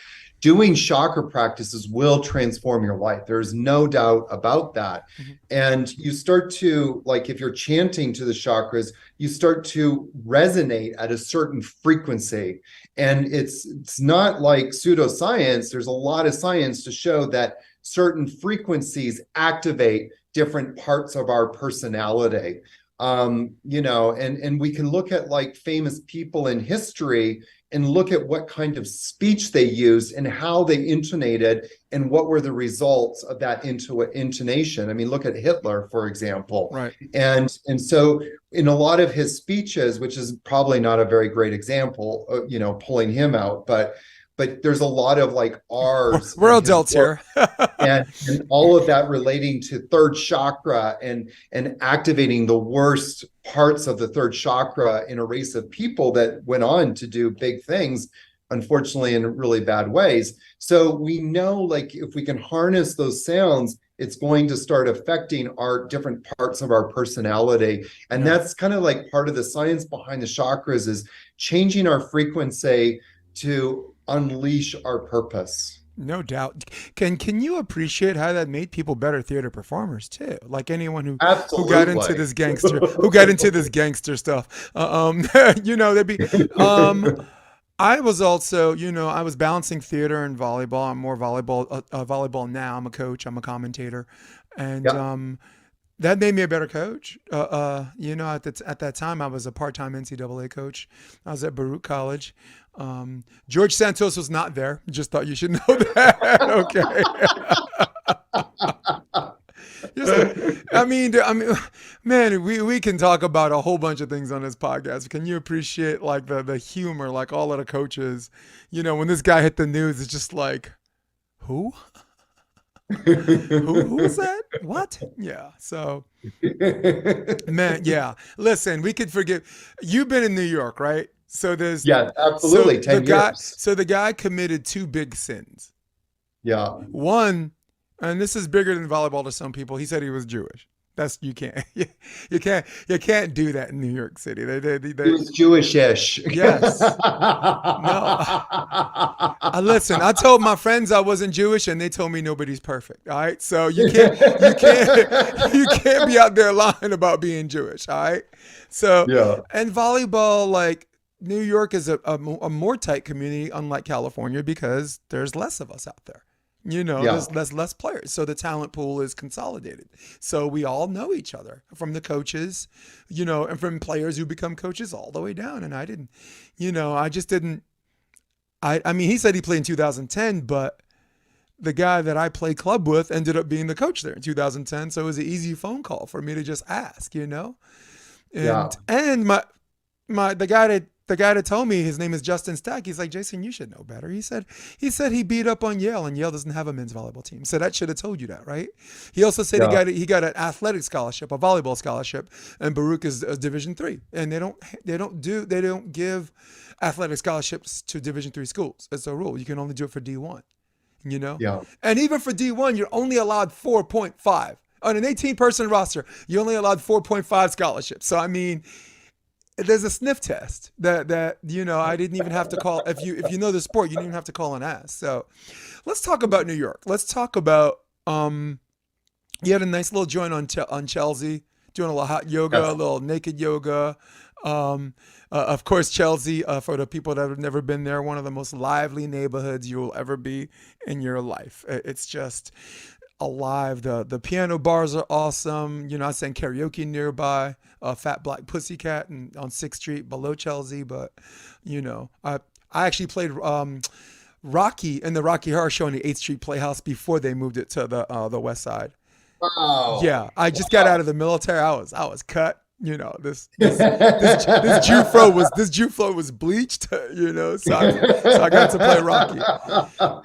doing chakra practices will transform your life. There's no doubt about that. Mm-hmm. And you start to, like, if you're chanting to the chakras, you start to resonate at a certain frequency. And it's not like pseudoscience. There's a lot of science to show that certain frequencies activate different parts of our personality. And we can look at like famous people in history and look at what kind of speech they used and how they intonated and what were the results of that intonation. I mean, look at Hitler, for example. Right. And so in a lot of his speeches, which is probably not a very great example, pulling him out, but there's a lot of like R's. We're adults here. and all of that relating to third chakra and activating the worst parts of the third chakra in a race of people that went on to do big things, unfortunately, in really bad ways. So we know, like, if we can harness those sounds, it's going to start affecting our different parts of our personality. And that's kind of like part of the science behind the chakras, is changing our frequency to unleash our purpose. No doubt. Can you appreciate how that made people better theater performers too? Like anyone who got into this gangster stuff. They'd be. I was also, I was balancing theater and volleyball. I'm more volleyball now. I'm a coach. I'm a commentator, and that made me a better coach. At that time, I was a part-time NCAA coach. I was at Baruch College. George Santos was not there. Just thought you should know that. Okay. Man, we can talk about a whole bunch of things on this podcast. Can you appreciate like the humor, like all of the coaches? When this guy hit the news, it's just like, who? Who's that? What? Yeah. So, man, yeah. Listen, we could forgive. You've been in New York, right? So there's absolutely 10 years. So the guy committed two big sins. Yeah. One, and this is bigger than volleyball to some people. He said he was Jewish. You can't do that in New York City. He was Jewish-ish. Yes. No. Listen, I told my friends I wasn't Jewish, and they told me nobody's perfect. All right, so you can't be out there lying about being Jewish. All right, so and volleyball, like New York is a more tight community, unlike California, because there's less of us out there. There's less players. So the talent pool is consolidated. So we all know each other, from the coaches, and from players who become coaches all the way down. And I didn't, I just didn't. I mean, he said he played in 2010, but the guy that I played club with ended up being the coach there in 2010. So it was an easy phone call for me to just ask, And the guy that told me, his name is Justin Stack, he's like, Jason, you should know better. He said he beat up on Yale, and Yale doesn't have a men's volleyball team. So that should have told you that, right? He also said he got an athletic scholarship, a volleyball scholarship, and Baruch is Division III, and they don't give athletic scholarships to Division III schools. It's a rule. You can only do it for D1. And even for D1, you're only allowed 4.5 on an 18-person roster. You're only allowed 4.5 scholarships. So I mean, there's a sniff test that I didn't even have to call. If you know the sport, you didn't even have to call and ask. So let's talk about New York. Let's talk about you had a nice little joint on Chelsea, doing a little hot yoga, a little naked yoga. Of course, Chelsea, for the people that have never been there, one of the most lively neighborhoods you will ever be in your life. It's just alive. The piano bars are awesome. You know, I sang karaoke nearby, Fat Black Pussycat and on 6th Street below Chelsea. But, you know, I actually played Rocky in the Rocky Horror Show in the 8th Street Playhouse before they moved it to the West Side. Wow. Yeah, I just got out Wow. of the military. I was cut. You know, this Jew flow was bleached. You know, so I got to play Rocky.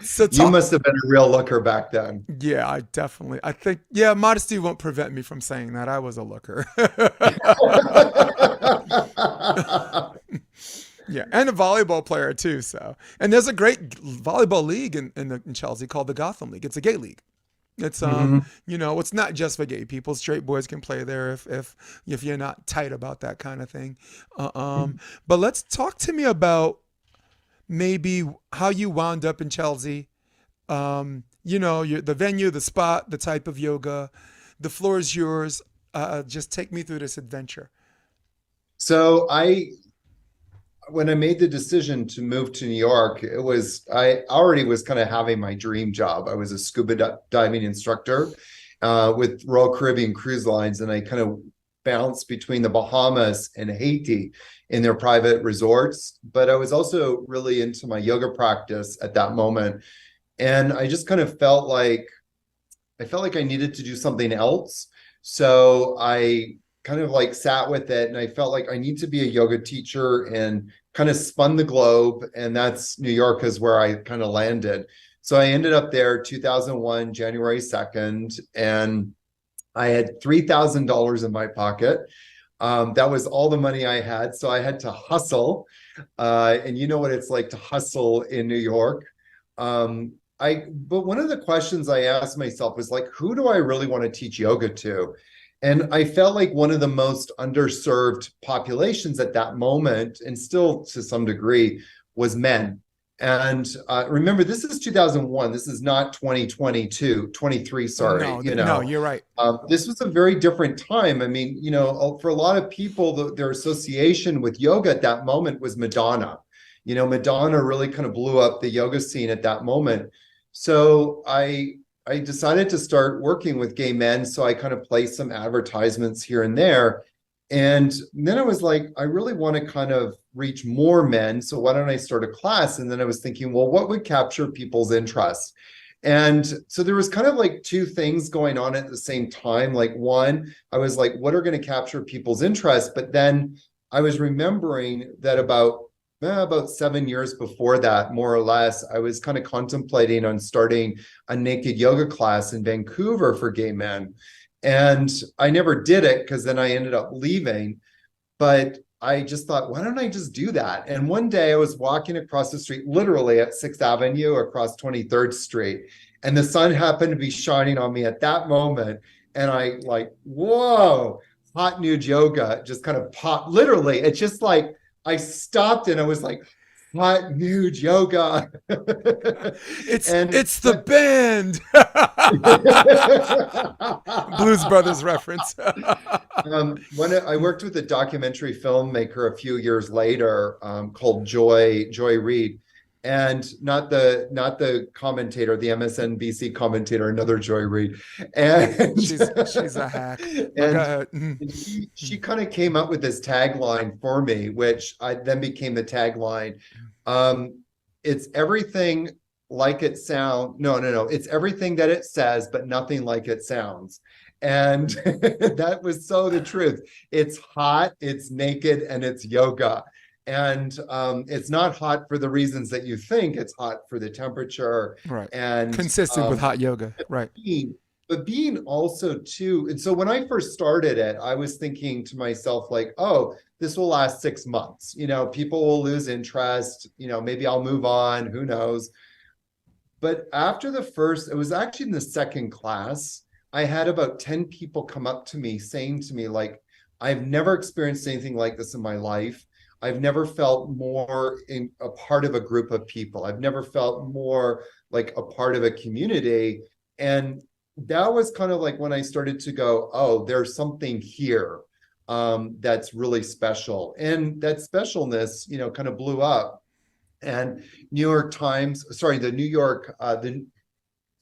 So You talk. must have been a real looker back then. Yeah, I think, yeah, modesty won't prevent me from saying that I was a looker. Yeah, and a volleyball player too. So, and there's a great volleyball league in Chelsea called the Gotham League. It's a gay league. It's Mhm. you know, it's not just for gay people. Straight boys can play there if you're not tight about that kind of thing. Uh, um, but let's talk to me about maybe how you wound up in Chelsea. You know, the venue, the spot, the type of yoga. The floor is yours. Just take me through this adventure. So when I made the decision to move to New York, I already was kind of having my dream job. I was a scuba diving instructor with Royal Caribbean Cruise Lines, and I kind of bounced between the Bahamas and Haiti in their private resorts. But I was also really into my yoga practice at that moment, and I just kind of felt like I needed to do something else. So I kind of like sat with it, and I felt like I need to be a yoga teacher, and kind of spun the globe. And that's New York is where I kind of landed. So I ended up there 2001, January 2nd, and I had $3,000 in my pocket. That was all the money I had. So I had to hustle. And you know what it's like to hustle in New York. But one of the questions I asked myself was like, who do I really want to teach yoga to? And I felt like one of the most underserved populations at that moment, and still to some degree, was men. And remember, this is 2001. This is not 2022, 23, sorry. No, no, you're right. This was a very different time. I mean, for a lot of people, their association with yoga at that moment was Madonna. Madonna really kind of blew up the yoga scene at that moment. So I decided to start working with gay men. So I kind of placed some advertisements here and there. And then I was like, I really want to kind of reach more men. So why don't I start a class? And then I was thinking, well, what would capture people's interest? And so there was kind of like two things going on at the same time. Like one, I was like, what are going to capture people's interest? But then I was remembering that about 7 years before that, more or less, I was kind of contemplating on starting a naked yoga class in Vancouver for gay men. And I never did it because then I ended up leaving. But I just thought, why don't I just do that? And one day I was walking across the street, literally at 6th Avenue across 23rd Street. And the sun happened to be shining on me at that moment. And I like, whoa, hot nude yoga just kind of popped. Literally, it's just like, I stopped and I was like, hot nude yoga. It's the band. Blues Brothers reference. When I worked with a documentary filmmaker a few years later, called Joy Reid, and not the commentator, the MSNBC commentator, another Joy Reid, and she's a hack. and she kind of came up with this tagline for me, which I then became the tagline. It's everything like it sounds. No, it's everything that it says, but nothing like it sounds. And that was so the truth. It's hot, it's naked, and it's yoga. And it's not hot for the reasons that you think. It's hot for the temperature, Right. and Consistent with hot yoga. Right. being also too. And so when I first started it, I was thinking to myself like, oh, this will last 6 months. People will lose interest. Maybe I'll move on. Who knows? But after it was actually in the second class, I had about 10 people come up to me saying to me, like, I've never experienced anything like this in my life. I've never felt more in a part of a group of people. I've never felt more like a part of a community. And that was kind of like when I started to go, oh, there's something here. that's really special. And that specialness, kind of blew up. And New York Times, sorry, the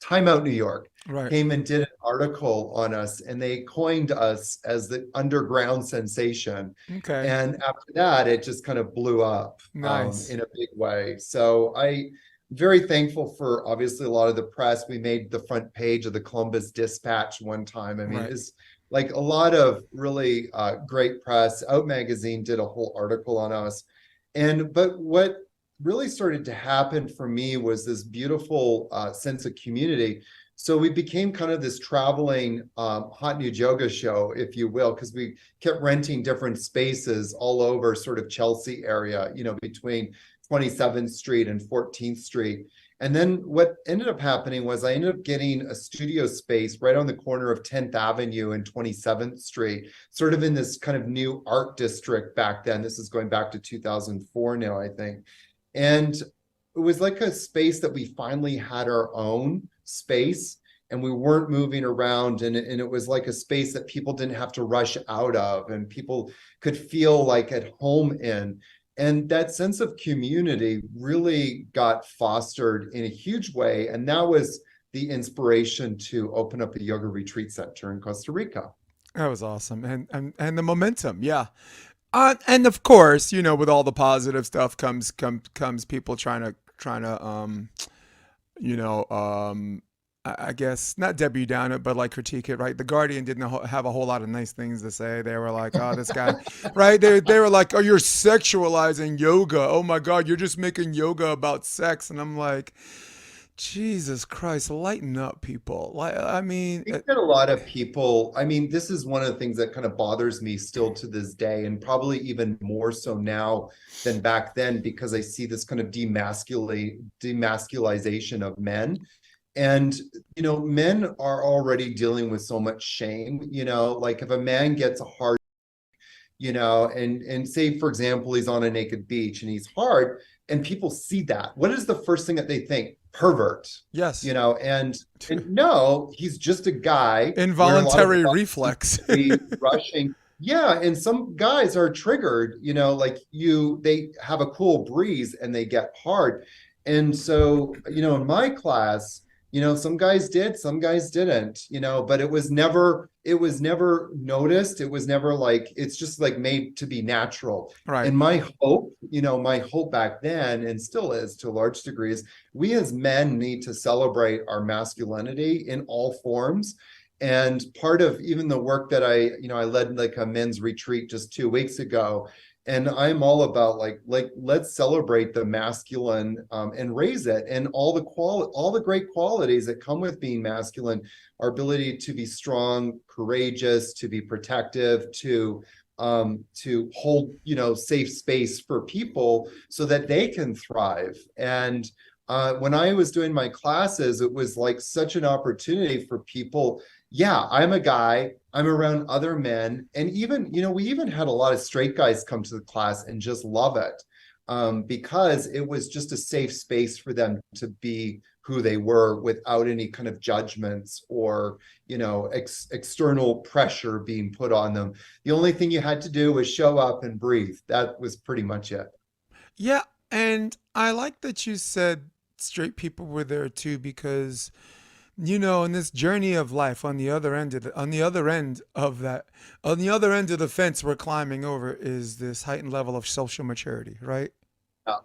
Time Out New York Right. came and did an article on us, and they coined us as the underground sensation. Okay. And after that, it just kind of blew up Nice. in a big way. So I'm very thankful for obviously a lot of the press. We made the front page of the Columbus Dispatch one time. I mean, Right. it's like a lot of really great press. Out Magazine did a whole article on us. But what really started to happen for me was this beautiful sense of community. So we became kind of this traveling hot nude yoga show, if you will, because we kept renting different spaces all over sort of Chelsea area, between 27th Street and 14th Street. And then what ended up happening was I ended up getting a studio space right on the corner of 10th Avenue and 27th Street, sort of in this kind of new art district back then. This is going back to 2004 now, I think. And it was like a space that we finally had our own space, and we weren't moving around. And it was like a space that people didn't have to rush out of, and people could feel like at home in. And that sense of community really got fostered in a huge way. And that was the inspiration to open up a yoga retreat center in Costa Rica. That was awesome. And the momentum. Yeah. And of course, with all the positive stuff comes people trying to you know, I guess not Debbie down it, but like critique it, right? The Guardian didn't have a whole lot of nice things to say. They were like, "Oh, this guy," right? They were like, "Oh, you're sexualizing yoga. Oh my God, you're just making yoga about sex." And I'm like, Jesus Christ, lighten up, people. Like, I mean, I think that a lot of people, I mean, this is one of the things that kind of bothers me still to this day, and probably even more so now than back then, because I see this kind of demasculization of men. And, men are already dealing with so much shame, like if a man gets a hard, and say, for example, he's on a naked beach and he's hard, and people see that. What is the first thing that they think? Pervert, yes, and no, he's just a guy where a lot of involuntary guys reflex. be rushing. Yeah, and some guys are triggered, like they have a cool breeze and they get hard. And so, in my class, some guys did, some guys didn't, but it was never noticed. It was never like, it's just like made to be natural. Right. And my hope back then, and still is to a large degree, is we as men need to celebrate our masculinity in all forms. And part of even the work that I led like a men's retreat just 2 weeks ago. And I'm all about like let's celebrate the masculine and raise it, and all the great qualities that come with being masculine, our ability to be strong, courageous, to be protective, to hold safe space for people so that they can thrive. And when I was doing my classes, it was like such an opportunity for people. Yeah, I'm a guy, I'm around other men. And even, we even had a lot of straight guys come to the class and just love it, because it was just a safe space for them to be who they were without any kind of judgments or, external pressure being put on them. The only thing you had to do was show up and breathe. That was pretty much it. Yeah, and I like that you said straight people were there too, because in this journey of life, on the other end of the fence we're climbing over is this heightened level of social maturity, right? Yeah.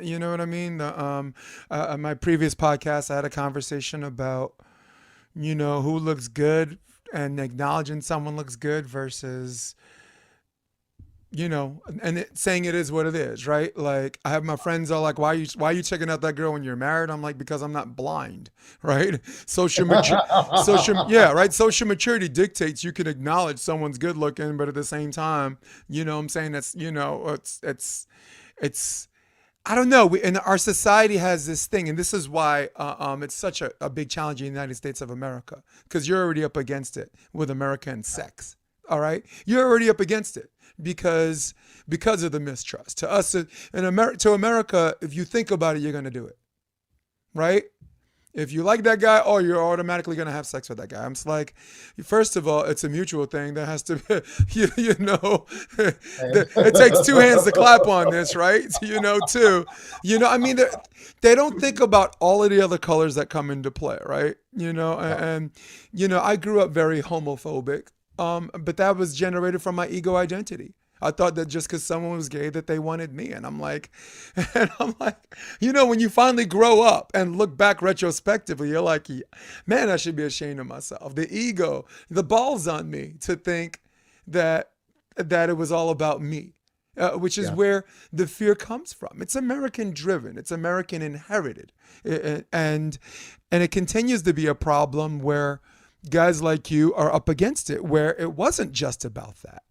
You know what I mean? My previous podcast, I had a conversation about, who looks good, and acknowledging someone looks good versus, saying it is what it is, right? Like, I have my friends are like, why are you checking out that girl when you're married? I'm like, because I'm not blind, right? Yeah, right. Social maturity dictates you can acknowledge someone's good looking, but at the same time, I'm saying that's, it's I don't know. And our society has this thing, and this is why it's such a big challenge in the United States of America, because you're already up against it with America and sex. All right, you're already up against it because of the mistrust. To America, if you think about it, you're gonna do it, right? If you like that guy, oh, you're automatically gonna have sex with that guy. I'm just like, first of all, it's a mutual thing. That has to be, you know, it takes two hands to clap on this, right? Too, I mean, they don't think about all of the other colors that come into play, right? I grew up very homophobic, but that was generated from my ego identity. I thought that just because someone was gay that they wanted me, and I'm like, when you finally grow up and look back retrospectively, you're like, man, I should be ashamed of myself. The ego, the balls on me to think that it was all about me, which is Yeah. where the fear comes from. It's American driven. It's American inherited, and it continues to be a problem where guys like you are up against it, where it wasn't just about that.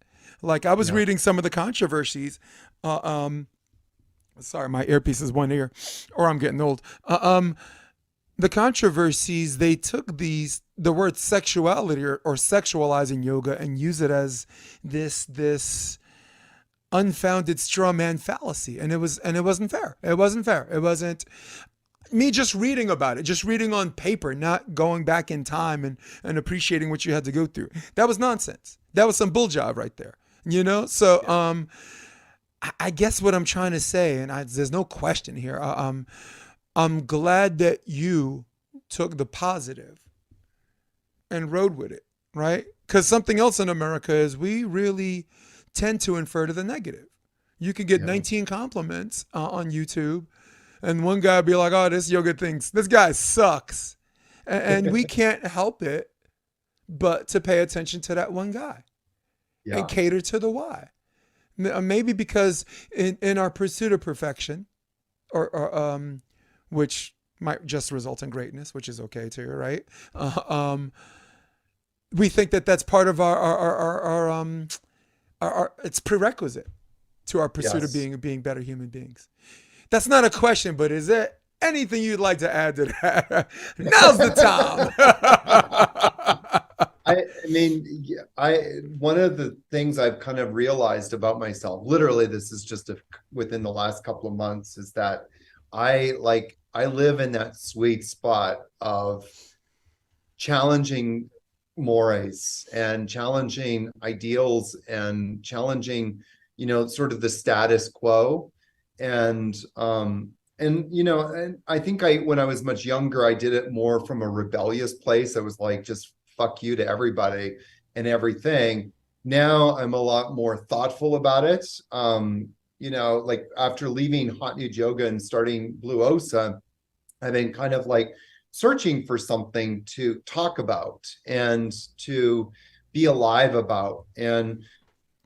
Like I was Yeah. reading some of the controversies. Sorry, my earpiece is one ear, or I'm getting old. The controversies, they took the word sexuality or sexualizing yoga and use it as this unfounded straw man fallacy, and it wasn't fair. It wasn't fair. It wasn't me just reading about it, just reading on paper, not going back in time and appreciating what you had to go through. That was nonsense. That was some bull job right there. So I guess what I'm trying to say, and there's no question here. I'm glad that you took the positive and rode with it, right? Because something else in America is we really tend to infer to the negative. You can get Yeah. 19 compliments on YouTube, and one guy be like, "Oh, this this guy sucks," and we can't help it but to pay attention to that one guy and Yeah. cater to the why. Maybe because in our pursuit of perfection, or which might just result in greatness, which is okay too, right? We think that that's part of our it's prerequisite to our pursuit of Yes. being better human beings. That's not a question, but is there anything you'd like to add to that? Now's the time. I mean, one of the things I've kind of realized about myself, literally, this is just within the last couple of months, is that I live in that sweet spot of challenging mores and challenging ideals and challenging, sort of the status quo. And I think when I was much younger, I did it more from a rebellious place. I was like, just fuck you to everybody and everything. Now I'm a lot more thoughtful about it. Like after leaving Hot Nude Yoga and starting Blue Osa, I've been kind of like searching for something to talk about and to be alive about. And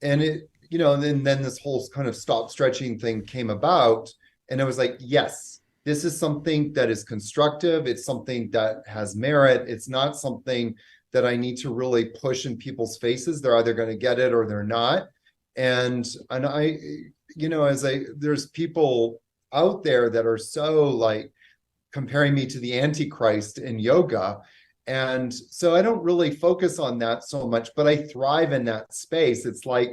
it, and then this whole kind of stop stretching thing came about. And I was like, yes, this is something that is constructive. It's something that has merit. It's not something that I need to really push in people's faces. They're either going to get it or they're not. And I, there's people out there that are so like comparing me to the Antichrist in yoga. And so I don't really focus on that so much, but I thrive in that space. It's like,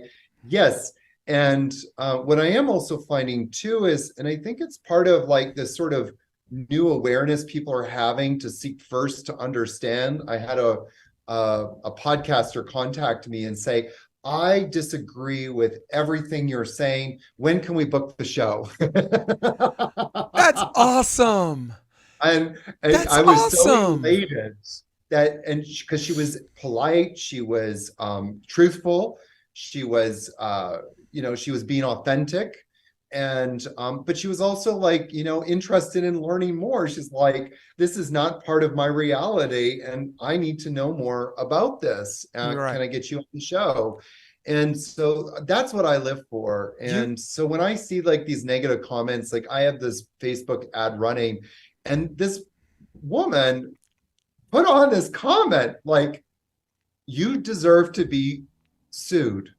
yes. And what I am also finding too is, and I think it's part of like this sort of new awareness people are having to seek first to understand. I had a podcaster contact me and say, I disagree with everything you're saying. When can we book the show? That's awesome. And That's I was so awesome. elated that, and because she was polite, she was truthful, she was she was being authentic, and but she was also like interested in learning more. She's like, this is not part of my reality and I need to know more about this. Right. Can I get you on the show? And so that's what I live for. You And so when I see like these negative comments, like I have this Facebook ad running, and this woman put on this comment like, you deserve to be sued.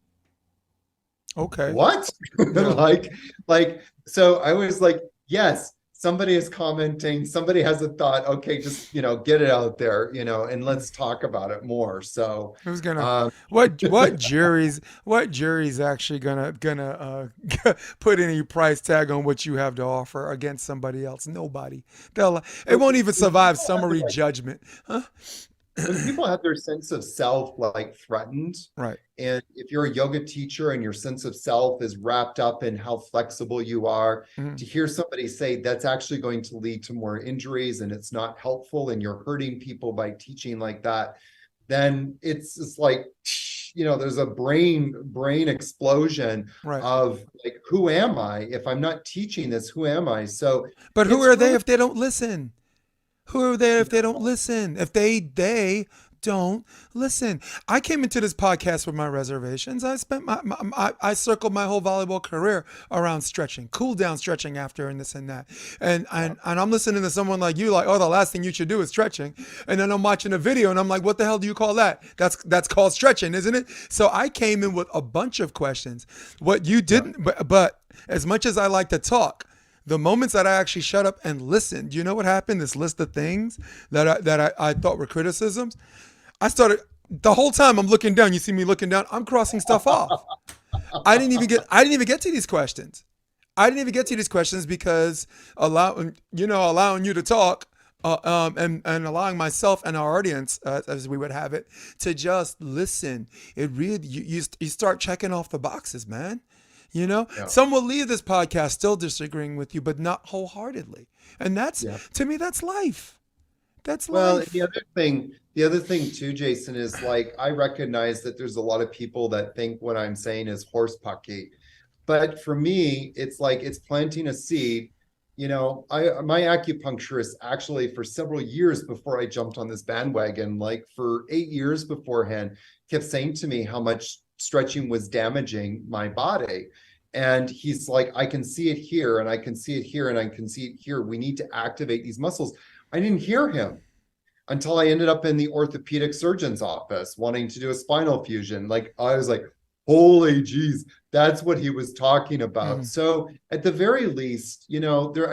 okay? What? Yeah. like so I was like, yes, somebody is commenting, somebody has a thought, okay, just, get it out there, and let's talk about it more. So, Who's gonna um, what jury's actually put any price tag on what you have to offer against somebody else? Nobody. It won't even when survive people have summary like judgment. Huh? when people have their sense of self like threatened, Right. and if you're a yoga teacher and your sense of self is wrapped up in how flexible you are, Mhm. to hear somebody say that's actually going to lead to more injuries and it's not helpful and you're hurting people by teaching like that, then it's just like, there's a brain explosion Right. of like, who am I? If I'm not teaching this, who am I? So But who it's are they really, if they don't listen? Who are they if they don't listen? If they don't listen. I came into this podcast with my reservations. I spent I circled my whole volleyball career around stretching, cool down stretching after and this and that. And I'm listening to someone like you, like, oh, the last thing you should do is stretching. And then I'm watching a video and I'm like, what the hell do you call that? That's called stretching, isn't it? So I came in with a bunch of questions. What you yeah. didn't, but as much as I like to talk, the moments that I actually shut up and listened, you know what happened? This list of things that I thought were criticisms. I started the whole time I'm looking down. You see me looking down. I'm crossing stuff off. I didn't even get to these questions. I didn't even get to these questions because allowing you to talk, and allowing myself and our audience, as we would have it, to just listen. It really you start checking off the boxes, man. Yeah. Some will leave this podcast still disagreeing with you, but not wholeheartedly. And that's, Yeah. to me, that's life. That's Well, and life. the other thing too, Jason, is like I recognize that there's a lot of people that think what I'm saying is horse pucky. But for me, it's like it's planting a seed. My acupuncturist actually for several years before I jumped on this bandwagon, like for 8 years beforehand, kept saying to me how much stretching was damaging my body. And he's like, I can see it here, and I can see it here, and I can see it here. We need to activate these muscles. I didn't hear him until I ended up in the orthopedic surgeon's office wanting to do a spinal fusion. Like I was like, holy geez, that's what he was talking about. Mhm. So at the very least, I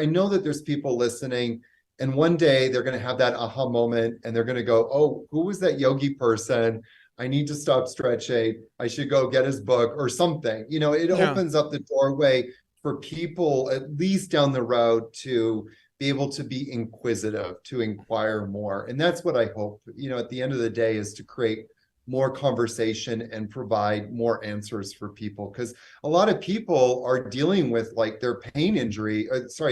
know that there's people listening, and one day they're going to have that aha moment and they're going to go, oh, who was that yogi person? I need to stop stretching. I should go get his book or something. It Yeah. opens up the doorway for people, at least down the road, to be able to be inquisitive, to inquire more. And that's what I hope, at the end of the day, is to create more conversation and provide more answers for people. Because a lot of people are dealing with like their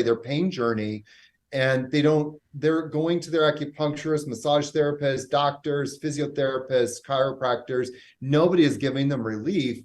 their pain journey, and they're going to their acupuncturist, massage therapist, doctors, physiotherapists, chiropractors. Nobody is giving them relief.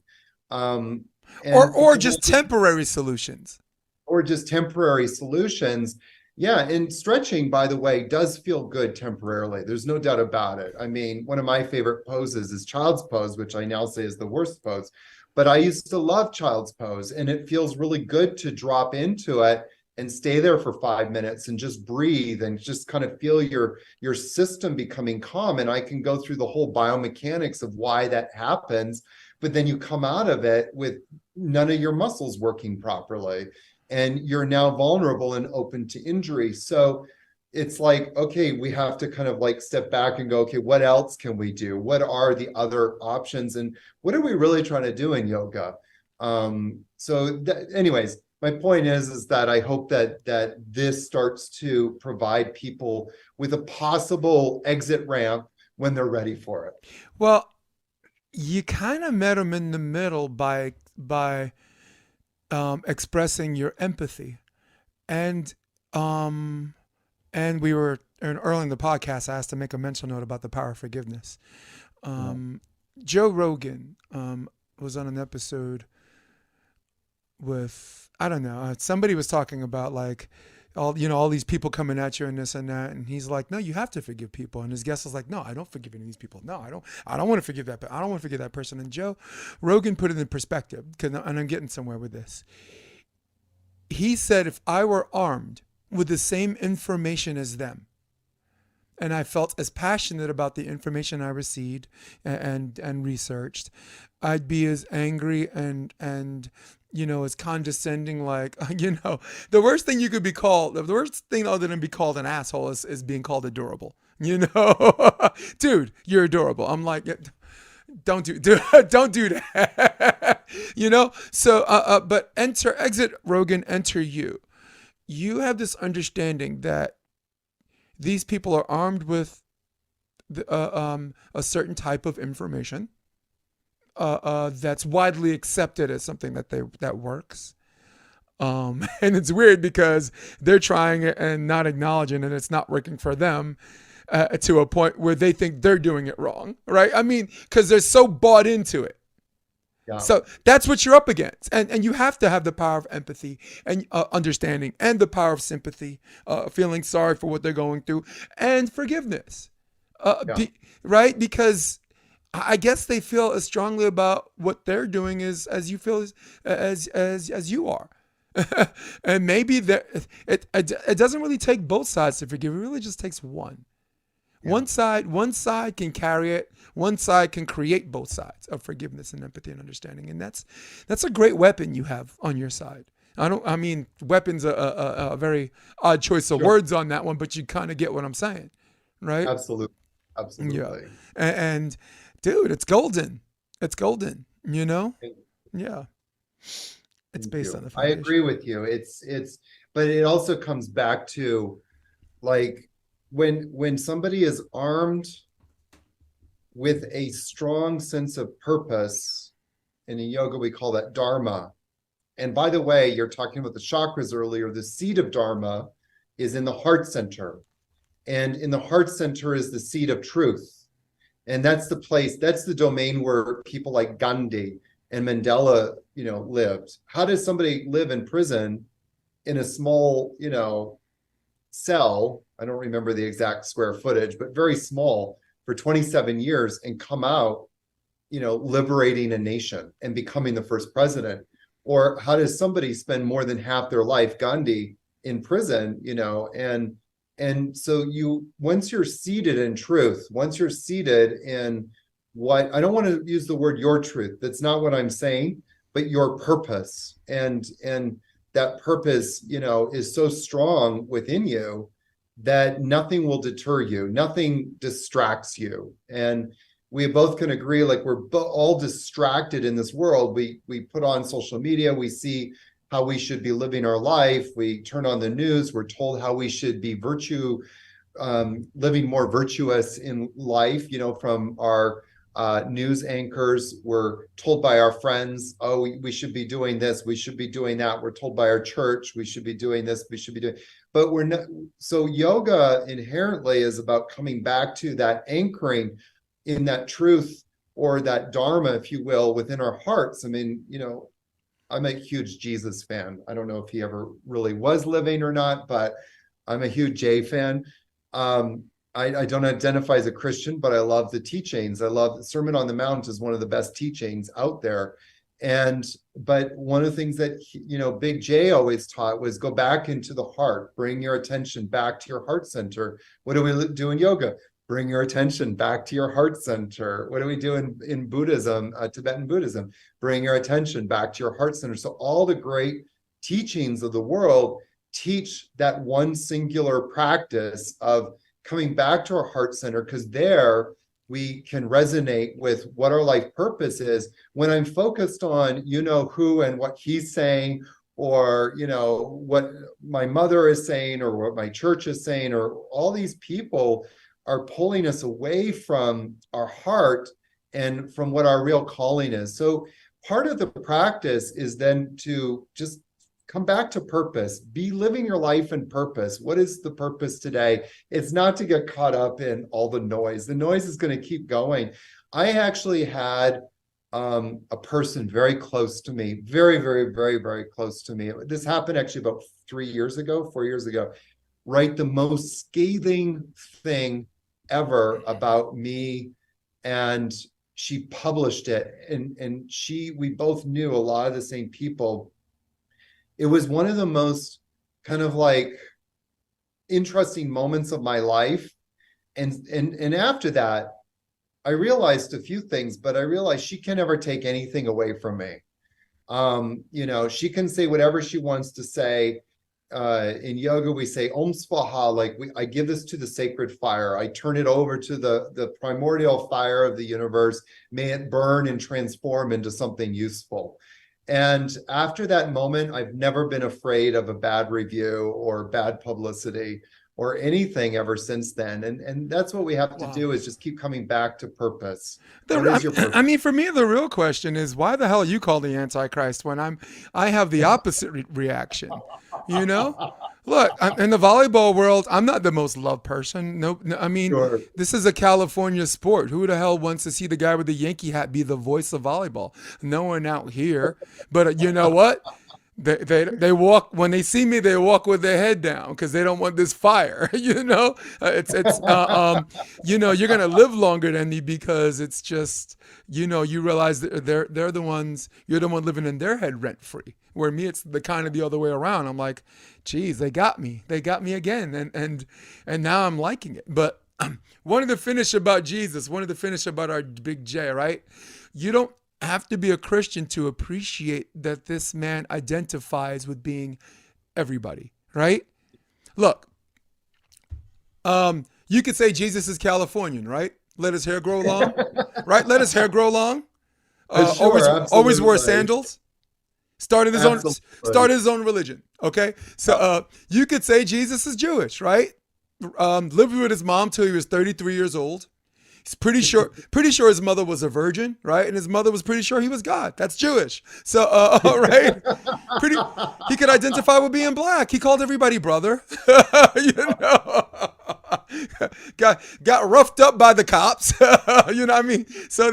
Um, Or and or people just temporary solutions. or just temporary solutions. Yeah, and stretching, by the way, does feel good temporarily. There's no doubt about it. I mean, one of my favorite poses is child's pose, which I now say is the worst pose. But I used to love child's pose, and it feels really good to drop into it and stay there for 5 minutes and just breathe and just kind of feel your system becoming calm. And I can go through the whole biomechanics of why that happens, but then you come out of it with none of your muscles working properly, and you're now vulnerable and open to injury. So it's like, okay, we have to kind of like step back and go, okay, what else can we do? What are the other options? And what are we really trying to do in yoga? Anyways, my point is that I hope that this starts to provide people with a possible exit ramp when they're ready for it. Well, you kind of met them in the middle by expressing your empathy, and um, and we were and early in the podcast. I asked to make a mental note about the power of forgiveness. Yeah. Um, Joe Rogan was on an episode with, I don't know, somebody was talking about like all these people coming at you and this and that, and he's like, no, you have to forgive people. And his guest was like, no, I don't forgive any of these people. No, I don't want to forgive that, but I don't want to forgive that person. And Joe Rogan put it in perspective, and I'm getting somewhere with this. He said, if I were armed with the same information as them, and I felt as passionate about the information I received and researched, I'd be as angry and as condescending, like, the worst thing you could be called, the worst thing other than be called an asshole is being called adorable. Dude, you're adorable. I'm like, yeah, don't don't do that. So but exit Rogan, enter you. You have this understanding that these people are armed with a certain type of information that's widely accepted as something that works. And it's weird because they're trying it and not acknowledging it. It's not working for them to a point where they think they're doing it wrong, right? I mean, because they're so bought into it. Yeah. So that's what you're up against. And you have to have the power of empathy and understanding, and the power of sympathy, feeling sorry for what they're going through, and forgiveness. Yeah. Right? Because I guess they feel as strongly about what they're doing as you feel as you are. And maybe it doesn't really take both sides to forgive. It really just takes one. Yeah. One side can carry it. One side can create both sides of forgiveness and empathy and understanding. And that's a great weapon you have on your side. I mean, weapon's a very odd choice of Sure. words on that one, but you kind of get what I'm saying, right? Absolutely. Yeah. Absolutely. And dude, it's golden. It's golden, Thank Yeah. It's thank based on you. the I agree foundation. with you. But it also comes back to, like, when somebody is armed with a strong sense of purpose, in yoga we call that dharma. And by the way, you're talking about the chakras earlier. The seat of dharma is in the heart center. And in the heart center is the seat of truth. And that's the place, that's the domain where people like Gandhi and Mandela, lived. How does somebody live in prison in a small, cell? I don't remember the exact square footage, but very small, for 27 years and come out, liberating a nation and becoming the first president? Or how does somebody spend more than half their life, Gandhi, in prison, and so once you're seated in truth, once you're seated in what, I don't want to use the word your truth, that's not what I'm saying, but your purpose, and that purpose, is so strong within you that nothing will deter you, nothing distracts you. And we both can agree, like, we're all distracted in this world. We put on social media, we see how we should be living our life. We turn on the news, we're told how we should be living more virtuous in life, from our news anchors. We're told by our friends, oh, we should be doing this, we should be doing that. We're told by our church, we should be doing this, we should be doing, but we're not. So yoga inherently is about coming back to that anchoring in that truth, or that dharma, if you will, within our hearts. I mean, I'm a huge Jesus fan. I don't know if he ever really was living or not, but I'm a huge J fan. I don't identify as a Christian, but I love the teachings. I love the Sermon on the Mount is one of the best teachings out there. But one of the things that, Big J always taught was go back into the heart, bring your attention back to your heart center. What do we do in yoga? Bring your attention back to your heart center. What do we do in Buddhism, Tibetan Buddhism? Bring your attention back to your heart center. So all the great teachings of the world teach that one singular practice of coming back to our heart center, because there we can resonate with what our life purpose is. When I'm focused on, who and what he's saying, or, what my mother is saying, or what my church is saying, or all these people are pulling us away from our heart and from what our real calling is. So part of the practice is then to just come back to purpose, be living your life in purpose. What is the purpose today? It's not to get caught up in all the noise. The noise is going to keep going. I actually had a person very close to me, very, very, very, very close to me. This happened actually about 4 years ago, write the most scathing thing ever about me, and she published it, and we both knew a lot of the same people. It was one of the most kind of like interesting moments of my life, And after that, I realized a few things, but I realized she can never take anything away from me. She can say whatever she wants to say. In yoga, we say Om Swaha, like I give this to the sacred fire. I turn it over to the primordial fire of the universe. May it burn and transform into something useful. And after that moment, I've never been afraid of a bad review or bad publicity or anything ever since then. And that's what we have to Wow. do, is just keep coming back to purpose. What is your purpose? I mean, for me, the real question is, why the hell are you called the Antichrist when I have the opposite reaction? You know, look, in the volleyball world, I'm not the most loved person. No, I mean, Sure. this is a California sport. Who the hell wants to see the guy with the Yankee hat be the voice of volleyball? No one out here. But you know what? They walk, when they see me, they walk with their head down because they don't want this fire. You're gonna live longer than me because it's just, you realize that they're the ones, you're the one living in their head rent free. Where me, it's the kind of the other way around. I'm like, geez, they got me again, and now I'm liking it. But wanted to finish about Jesus, wanted to finish about our big J, right? You don't have to be a Christian to appreciate that this man identifies with being everybody, right? Look, you could say Jesus is Californian, right? Let his hair grow long, right? Let his hair grow long. Sure, Always wore absolutely. sandals. Started his own religion. Okay, so you could say Jesus is Jewish, right? Lived with his mom till he was 33 years old. He's pretty sure his mother was a virgin, right? And his mother was pretty sure he was God. That's Jewish. So, right? He could identify with being black. He called everybody brother. you know, got roughed up by the cops. You know what I mean? So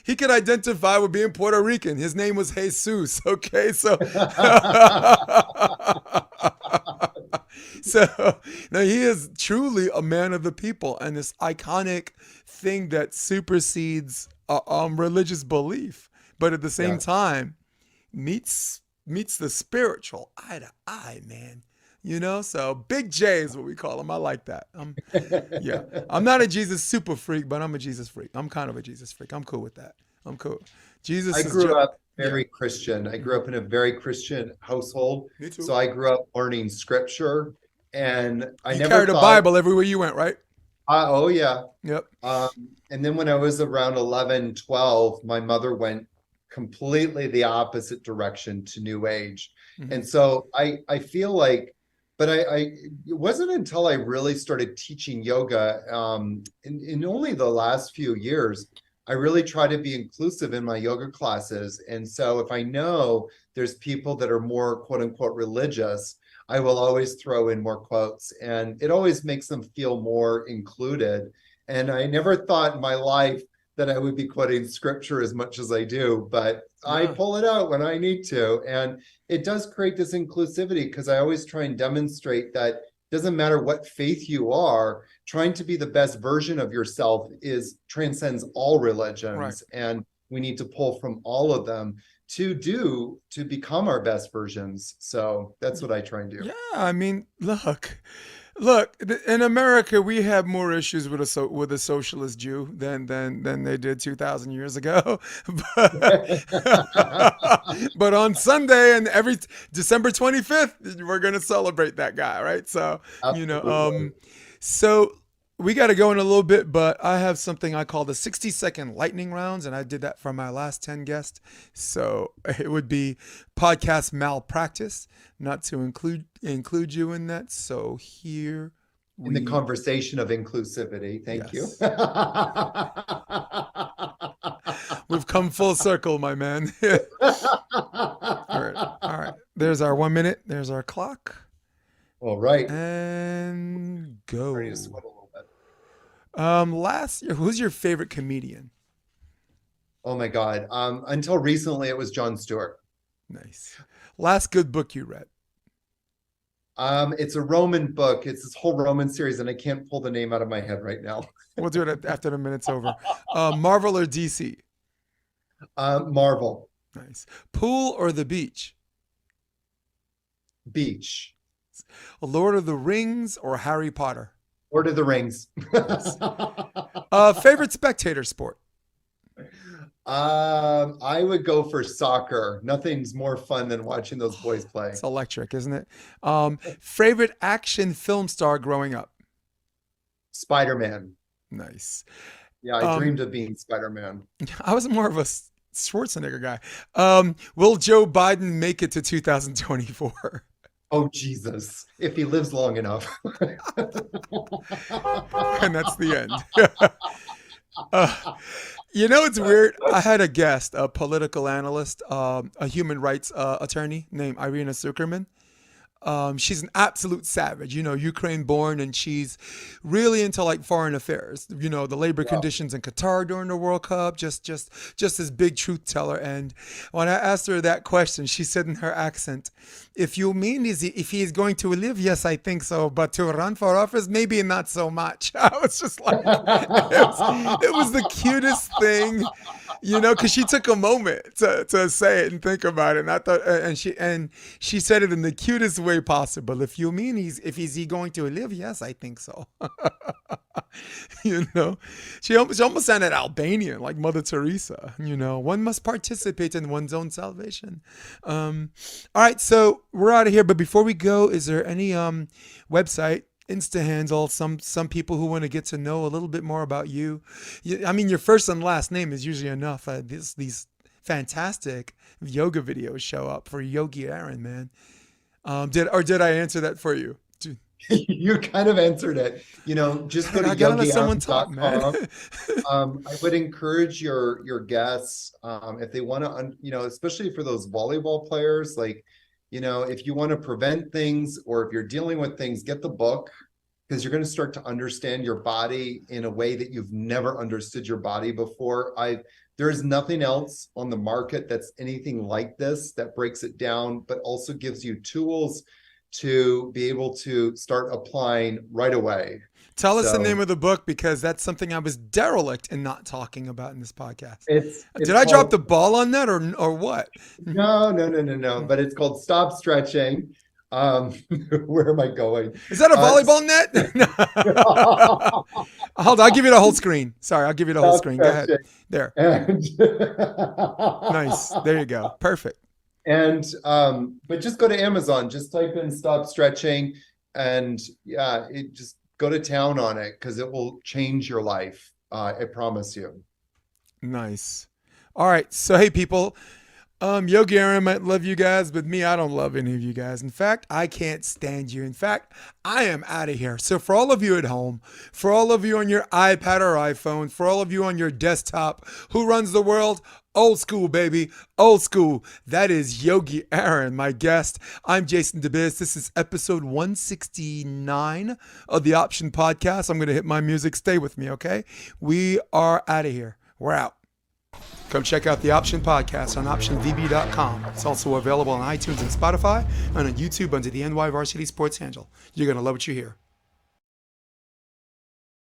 he could identify with being Puerto Rican. His name was Jesus. Okay, so. So now he is truly a man of the people, and this iconic thing that supersedes religious belief, but at the same time meets the spiritual eye to eye, man. So Big J is what we call him. I like that. Yeah, I'm not a Jesus super freak, but I'm a Jesus freak. I'm kind of a Jesus freak. I'm cool with that. I'm cool. Jesus I is grew up very Christian. I grew up in a very Christian household. Me too. So I grew up learning scripture, and I You never carried a thought, Bible everywhere you went, right? oh yeah. Yep. And then when I was around 11, 12, my mother went completely the opposite direction to New Age. Mm-hmm. And so I feel like, but it wasn't until I really started teaching yoga, in only the last few years, I really try to be inclusive in my yoga classes. And so if I know there's people that are more quote unquote religious, I will always throw in more quotes, and it always makes them feel more included. And I never thought in my life that I would be quoting scripture as much as I do, but I pull it out when I need to. And it does create this inclusivity, because I always try and demonstrate that it doesn't matter what faith you are, trying to be the best version of yourself transcends all religions. Right. And we need to pull from all of them to become our best versions. So that's what I try and do. Yeah, I mean, look, in America, we have more issues with a socialist Jew than they did 2,000 years ago. But on Sunday and every December 25th, we're gonna celebrate that guy, right? So Absolutely. so we got to go in a little bit, but I have something I call the 60-second lightning rounds, and I did that for my last 10 guests. So it would be podcast malpractice, not to include you in that. So here In the conversation of inclusivity. Thank you. We've come full circle, my man. All right. There's our 1 minute. There's our clock. All right. And go. Ready to sweat a little bit. Last year, who's your favorite comedian? Oh my God. Until recently, it was Jon Stewart. Nice. Last good book you read? It's a Roman book. It's this whole Roman series, and I can't pull the name out of my head right now. We'll do it after the minute's over. Marvel or DC? Marvel. Nice. Pool or the beach? Beach. Lord of the Rings or Harry Potter? Lord of the Rings. Favorite spectator sport? I would go for soccer. Nothing's more fun than watching those boys play. It's electric, isn't it? Favorite action film star growing up? Spider-Man. Nice. Yeah, I dreamed of being Spider-Man. I was more of a Schwarzenegger guy. Will Joe Biden make it to 2024? Oh, Jesus. If he lives long enough. And that's the end. It's weird. I had a guest, a political analyst, a human rights attorney named Irina Zuckerman. She's an absolute savage, Ukraine born, and she's really into like foreign affairs, the labor conditions in Qatar during the World Cup, just this big truth teller. And when I asked her that question, she said in her accent, if you mean if he is going to live, yes, I think so. But to run for office, maybe not so much. I was just like, it was the cutest thing. Because she took a moment to say it and think about it, and I thought, and she said it in the cutest way possible. If you mean is he going to live? Yes, I think so. She almost sounded Albanian, like Mother Teresa. One must participate in one's own salvation. All right, so we're out of here. But before we go, is there any website, Insta handle, some people who want to get to know a little bit more about you? I mean, your first and last name is usually enough. These fantastic yoga videos show up for Yogi Aaron, man. Did I answer that for you? You kind of answered it. Just go to yogiaaron.com. I would encourage your guests, if they want to, especially for those volleyball players, like, if you want to prevent things, or if you're dealing with things, get the book, because you're going to start to understand your body in a way that you've never understood your body before. There is nothing else on the market that's anything like this, that breaks it down, but also gives you tools to be able to start applying right away. Tell us the name of the book, because that's something I was derelict in not talking about in this podcast. Did I drop the ball on that, or what? No. But it's called Stop Stretching. Where am I going? Is that a volleyball net? Hold on, I'll give you the whole screen. Sorry, I'll give you the whole screen. Go ahead. There. Nice. There you go. Perfect. And but just go to Amazon. Just type in Stop Stretching, and just go to town on it, because it will change your life. I promise you. Nice. All right. So, hey, people, Yogi Aaron might love you guys, but me, I don't love any of you guys. In fact, I can't stand you. In fact, I am out of here. So for all of you at home, for all of you on your iPad or iPhone, for all of you on your desktop, who runs the world? Old school, baby. Old school. That is Yogi Aaron, my guest. I'm Jason DeBiz. This is episode 169 of the Option Podcast. I'm going to hit my music. Stay with me, okay? We are out of here. We're out. Come check out the Option Podcast on optionvb.com. It's also available on iTunes and Spotify, and on YouTube under the NY Varsity Sports handle. You're going to love what you hear.